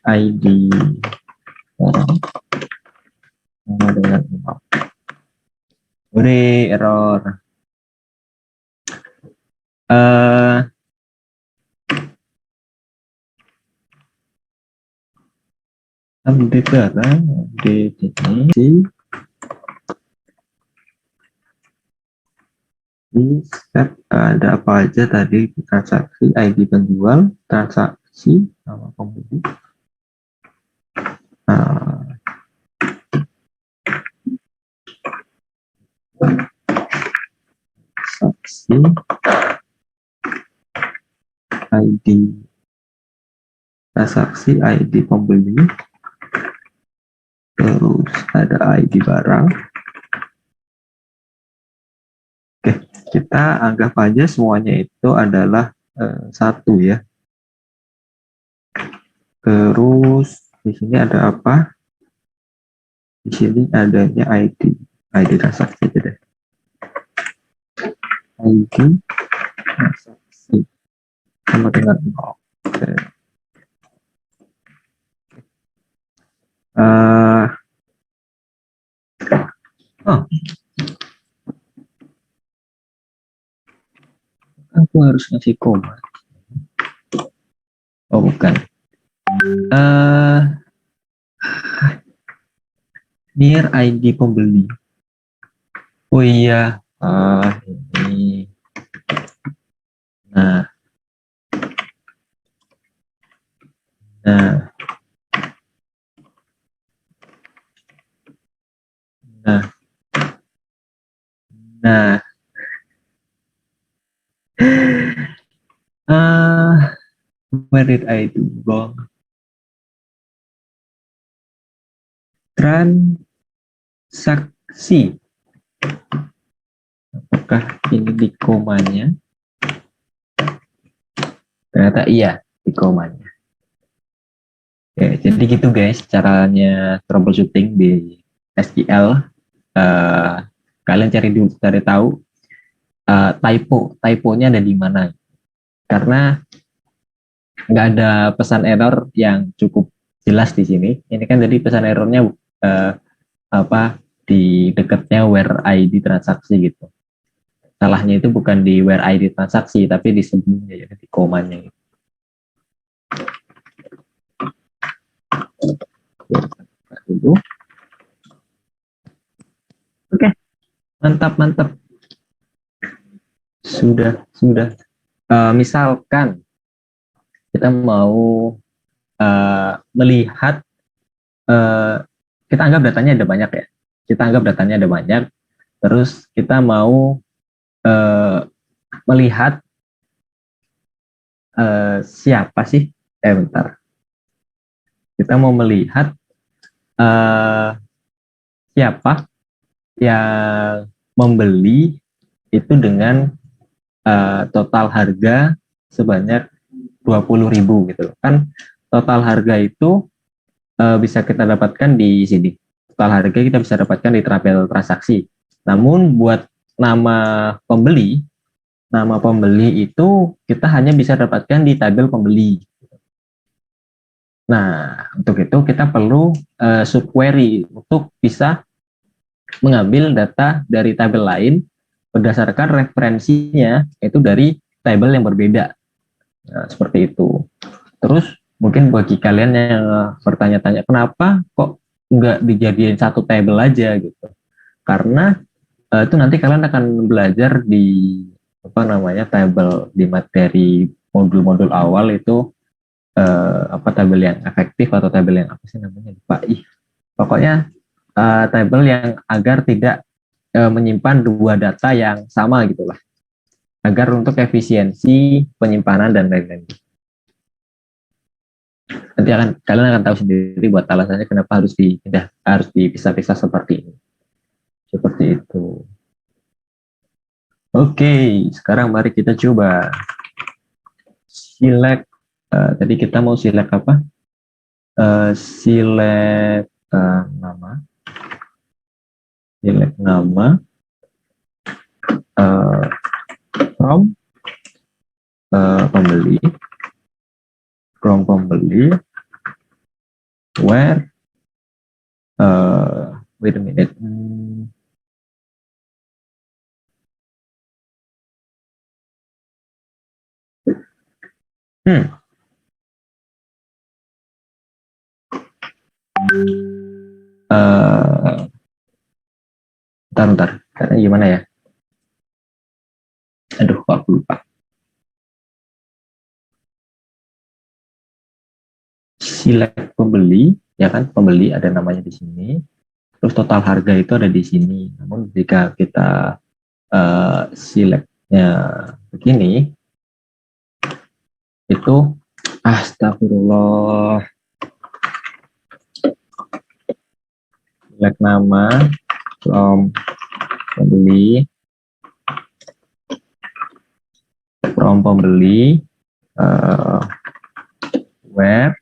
ID barang sama dengan 0. Error. Update barang, update ini di set ada apa aja tadi, transaksi, ID penjual, transaksi sama pembeli, transaksi, ID transaksi, ID pembeli, terus ada ID barang. Oke, kita anggap aja semuanya itu adalah 1 ya. Terus di sini ada apa? Di sini adanya ID transaksi aja deh. ID transaksi sama dengan 0. Oke. Aku harus ngasih koma. Oh bukan. Near ID pembeli. Oh iya. Ini. Nah. Where did I do wrong? Transaksi. Apakah ini di komanya? Ternyata iya di komanya. Oke, jadi gitu guys caranya troubleshooting di SQL. Kalian cari tahu typonya ada di mana, karena nggak ada pesan error yang cukup jelas di sini. Ini kan jadi pesan errornya di dekatnya where ID transaksi gitu. Salahnya itu bukan di where ID transaksi tapi di sebelumnya, jadi di komanya gitu. Oke, mantap. Sudah. Misalkan kita mau melihat, kita anggap datanya ada banyak ya. Terus kita mau melihat siapa sih? Bentar. Kita mau melihat siapa yang membeli itu dengan total harga sebanyak 20.000 gitu kan. Total harga itu bisa kita dapatkan di sini. Total harga kita bisa dapatkan di tabel transaksi. Namun buat nama pembeli itu kita hanya bisa dapatkan di tabel pembeli. Nah, untuk itu kita perlu subquery untuk bisa mengambil data dari tabel lain berdasarkan referensinya itu dari tabel yang berbeda. Nah, seperti itu. Terus mungkin bagi kalian yang bertanya-tanya kenapa kok nggak dijadiin satu tabel aja gitu. Karena itu nanti kalian akan belajar di tabel di materi modul-modul awal itu tabel yang efektif atau tabel yang apa sih namanya, lupa. Pokoknya tabel yang agar tidak menyimpan dua data yang sama gitulah. agar untuk efisiensi penyimpanan dan lain-lain. Nanti kalian akan tahu sendiri buat alasannya kenapa harus dipisah-pisah seperti ini. Seperti itu. Oke, sekarang mari kita coba select. Tadi kita mau select apa? Select nama. Select nama. From pembeli. From pembeli. Where? Wait a minute. Bentar. Karena gimana ya? Aduh, aku lupa. Select pembeli, ya kan? Pembeli ada namanya di sini. Terus total harga itu ada di sini. Namun jika kita selectnya begini, itu astagfirullah. Select nama from pembeli, where.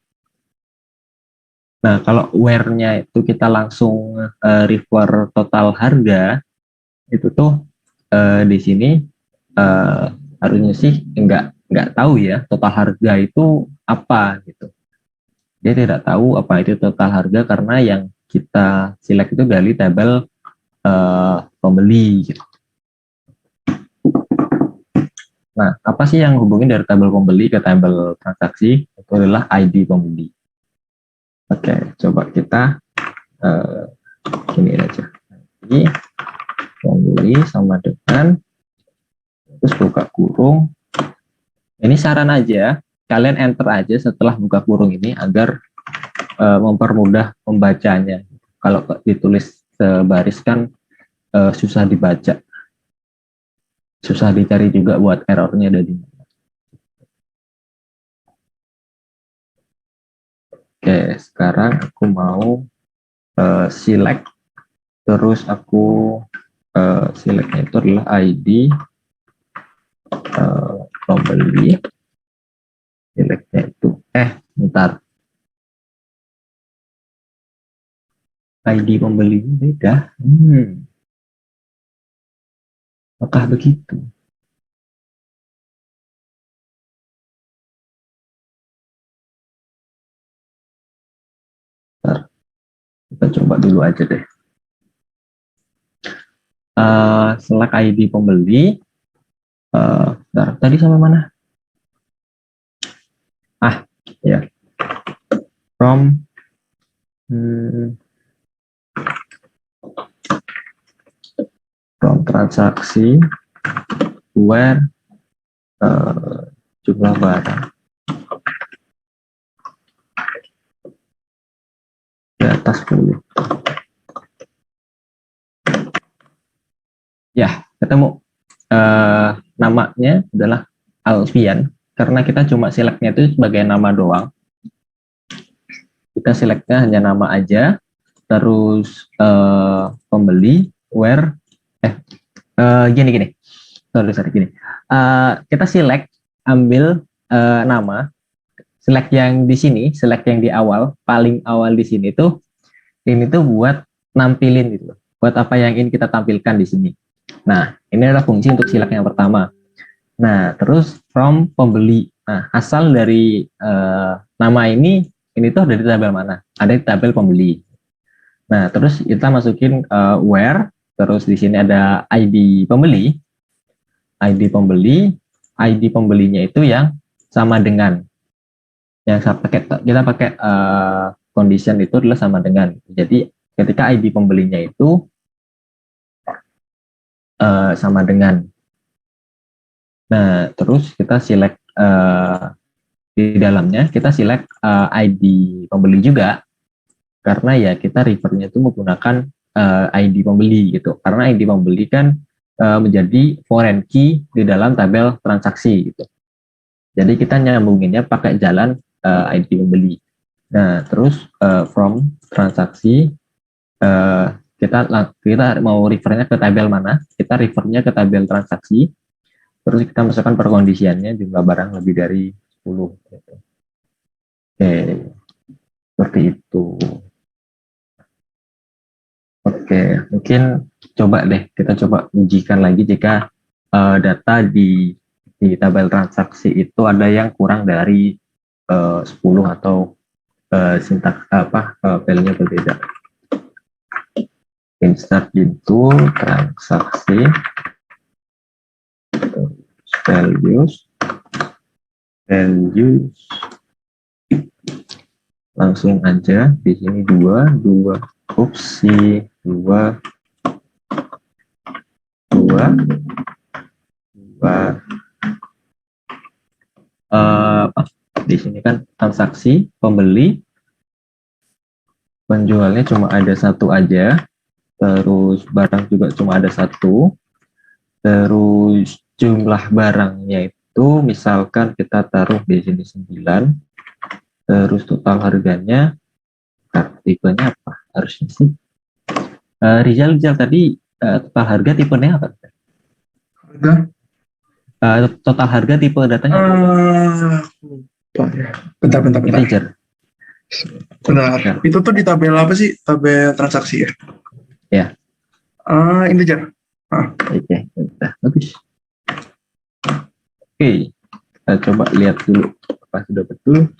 Nah, kalau where-nya itu kita langsung refer total harga, itu tuh di sini harusnya sih nggak tahu ya total harga itu apa gitu. Dia tidak tahu apa itu total harga karena yang kita select itu dari tabel pembeli gitu. Nah, apa sih yang hubungin dari tabel pembeli ke tabel transaksi? Itu adalah ID pembeli. Oke, coba kita ini aja. Jadi pembeli sama dengan, terus buka kurung. Ini saran aja, kalian enter aja setelah buka kurung ini agar mempermudah pembacanya. Kalau ditulis sebaris kan susah dibaca. Susah dicari juga buat errornya ada di mana. Oke, sekarang aku mau select, terus aku selectnya itu adalah ID pembeli. Selectnya itu, bentar. ID pembeli beda. Apakah begitu? Bentar. Kita coba dulu aja deh. Select ID pembeli. Bentar, tadi sampai mana? Ya. From transaksi, where, jumlah barang. Di atas dulu. Ya, ketemu. Namanya adalah Alfian, karena kita cuma selectnya itu sebagai nama doang. Kita selectnya hanya nama aja, terus pembeli, where, gini. Sorry, gini. Kita select, ambil nama, select yang di sini, select yang di awal, paling awal di sini tuh, ini tuh buat nampilin gitu, buat apa yang ingin kita tampilkan di sini. Nah, ini adalah fungsi untuk select yang pertama. Nah, terus from pembeli. Nah, asal dari nama ini tuh ada di tabel mana? Ada di tabel pembeli. Nah, terus kita masukin where, terus di sini ada ID pembeli. ID pembelinya itu yang sama dengan. Yang kita pakai condition itu adalah sama dengan. Jadi, ketika ID pembelinya itu sama dengan. Nah, terus kita select di dalamnya, kita select ID pembeli juga, karena ya kita refernya itu menggunakan ID pembeli gitu. Karena ID pembeli kan menjadi foreign key di dalam tabel transaksi gitu. Jadi kita nyambunginnya pakai jalan ID pembeli. Nah, terus from transaksi kita mau refernya ke tabel mana? Kita refernya ke tabel transaksi. Terus kita masukkan perkondisiannya jumlah barang lebih dari 10 gitu. Oke, seperti itu. Oke, mungkin kita coba ujikan lagi jika data di tabel transaksi itu ada yang kurang dari 10 atau sintaks value-nya berbeda. Insert into transaksi values langsung aja di sini dua opsi dua di sini kan transaksi pembeli penjualnya cuma ada satu aja, terus barang juga cuma ada satu, terus jumlah barangnya itu misalkan kita taruh di sini 9, terus total harganya tipenya apa harusnya sih? Rizal tadi total harga tipenya apa? Harga? Total harga tipe datanya Lupa ya. Bentar. integer. Benar. Ya. Itu tuh di tabel apa sih? Tabel transaksi ya? Ya. Integer. Oke, udah bagus. Oke, kita coba lihat dulu apa sudah betul.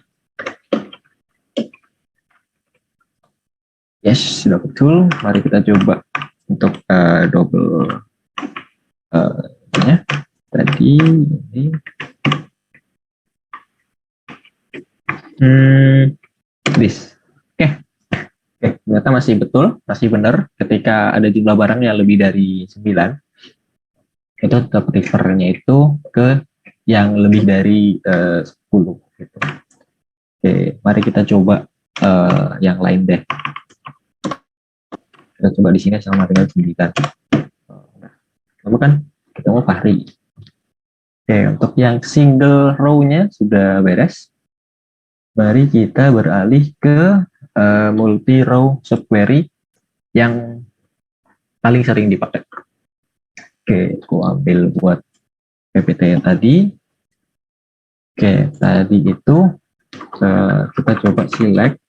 Yes, sudah betul. Mari kita coba untuk double ya. Tadi ini this. Oke, ternyata masih betul, masih benar ketika ada jumlah barang yang lebih dari 9 itu tetap refernya itu ke yang lebih dari 10 gitu. Oke, mari kita coba yang lain deh. Kita coba di sini sama dengan 9. Lalu kan kita mau Fahri. Oke, untuk yang single row-nya sudah beres. Mari kita beralih ke multi row subquery yang paling sering dipakai. Oke, aku ambil buat PPT yang tadi. Oke, tadi itu kita coba select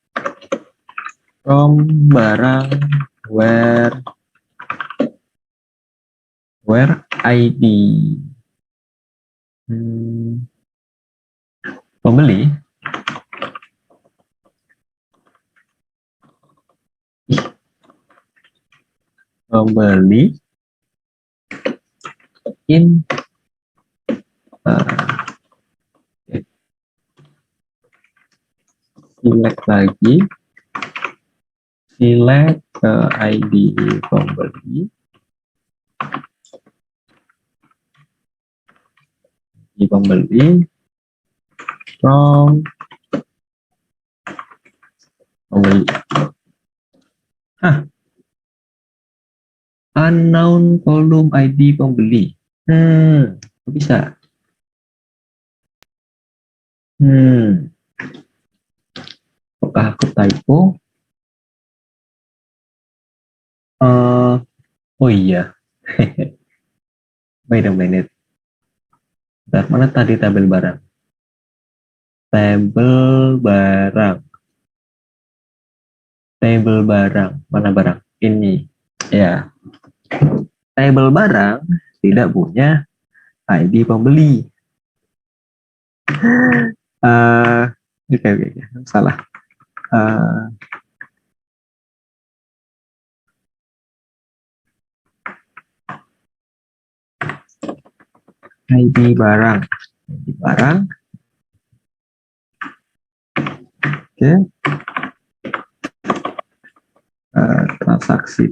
from barang where ID pembeli in select lagi select ID pembeli from pembeli unknown column ID pembeli. Kok bisa? Apakah aku typo? Oh iya. Wait a minute. Bentar, mana tadi tabel barang? Tabel barang. Mana barang? Ini. Ya. Tabel barang tidak punya ID pembeli. Oke. Salah. ID barang. Oke. Transaksi.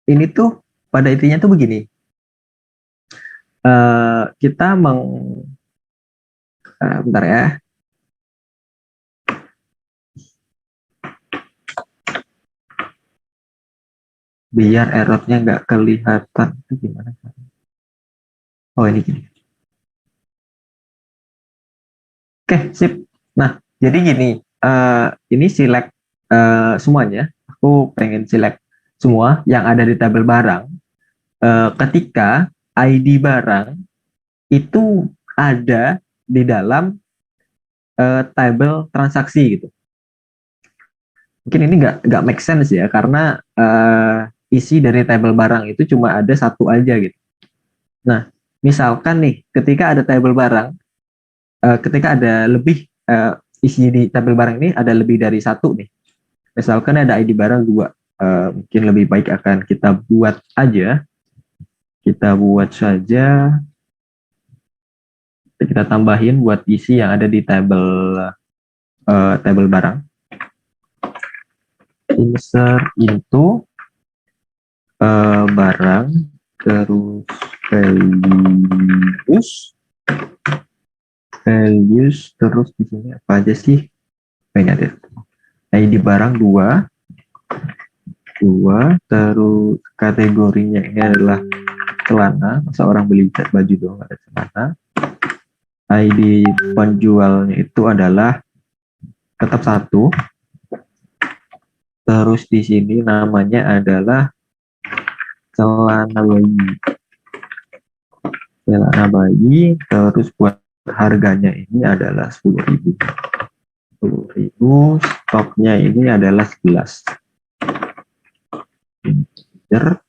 Ini tuh pada intinya tuh begini. Kita Bentar ya. Biar errornya nggak kelihatan. Itu gimana? Oh, ini gini. Oke, sip. Nah, jadi gini, ini select semuanya. Aku pengen select semua yang ada di tabel barang. Ketika ID barang itu ada di dalam tabel transaksi gitu. Mungkin ini nggak make sense ya, karena isi dari tabel barang itu cuma ada satu aja gitu. Nah, misalkan nih, ketika ada tabel barang, ketika ada lebih isi di tabel barang ini ada lebih dari satu nih. Misalkan ada ID barang 2, mungkin lebih baik akan kita buat aja. Kita buat saja, kita tambahin buat isi yang ada di tabel barang. Insert into barang, terus values, terus di sini apa aja sih? Banyak deh. ID barang 2, terus kategorinya ini adalah celana. Masa orang beli baju dong, ada celana. ID penjualnya itu adalah tetap 1. Terus di sini namanya adalah celana bayi. Terus buat harganya ini adalah 10.000. Stoknya ini adalah 11. Enter,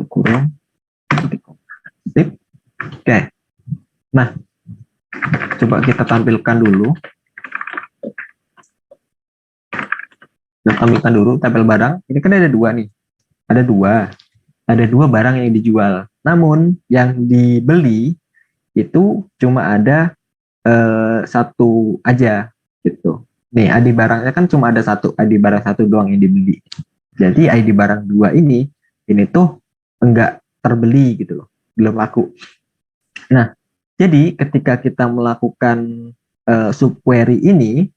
kurang. Sip. Oke. Nah, coba kita tampilkan dulu. Kita tampilkan dulu tabel barang. Ini kan ada 2 nih. Ada dua barang yang dijual. Namun yang dibeli itu cuma ada satu aja gitu. Nih, ID barangnya kan cuma ada satu, ID barang 1 doang yang dibeli. Jadi ID barang 2 ini tuh enggak terbeli gitu loh, belum laku. Nah, jadi ketika kita melakukan subquery ini,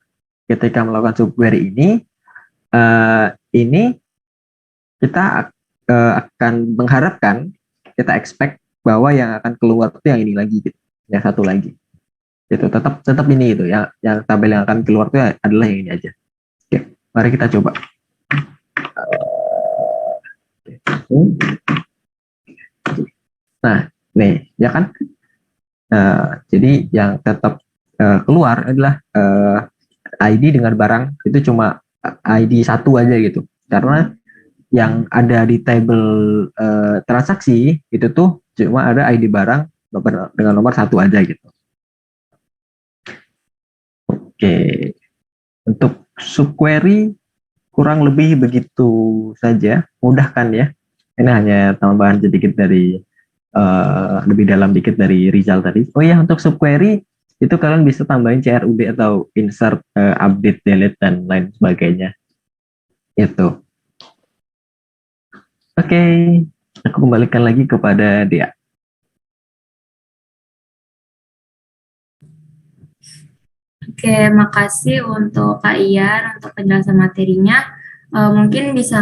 ini kita akan mengharapkan, kita expect bahwa yang akan keluar itu yang ini lagi gitu, yang satu lagi. Itu tetap ini gitu, yang tabel yang akan keluar itu adalah yang ini aja. Oke, mari kita coba. Nah, nih ya kan. Jadi yang tetap keluar adalah ID dengan barang itu cuma ID 1 aja gitu. Karena yang ada di tabel transaksi itu tuh cuma ada ID barang dengan nomor 1 aja gitu. Oke, untuk subquery kurang lebih begitu saja, mudah kan ya. Ini hanya tambahan sedikit dari lebih dalam dikit dari Rizal tadi. Oh ya, untuk subquery itu kalian bisa tambahin CRUD atau insert, update, delete, dan lain sebagainya. Itu. Oke, aku kembalikan lagi kepada Dea. Oke, makasih untuk Kak Ian untuk penjelasan materinya. Mungkin bisa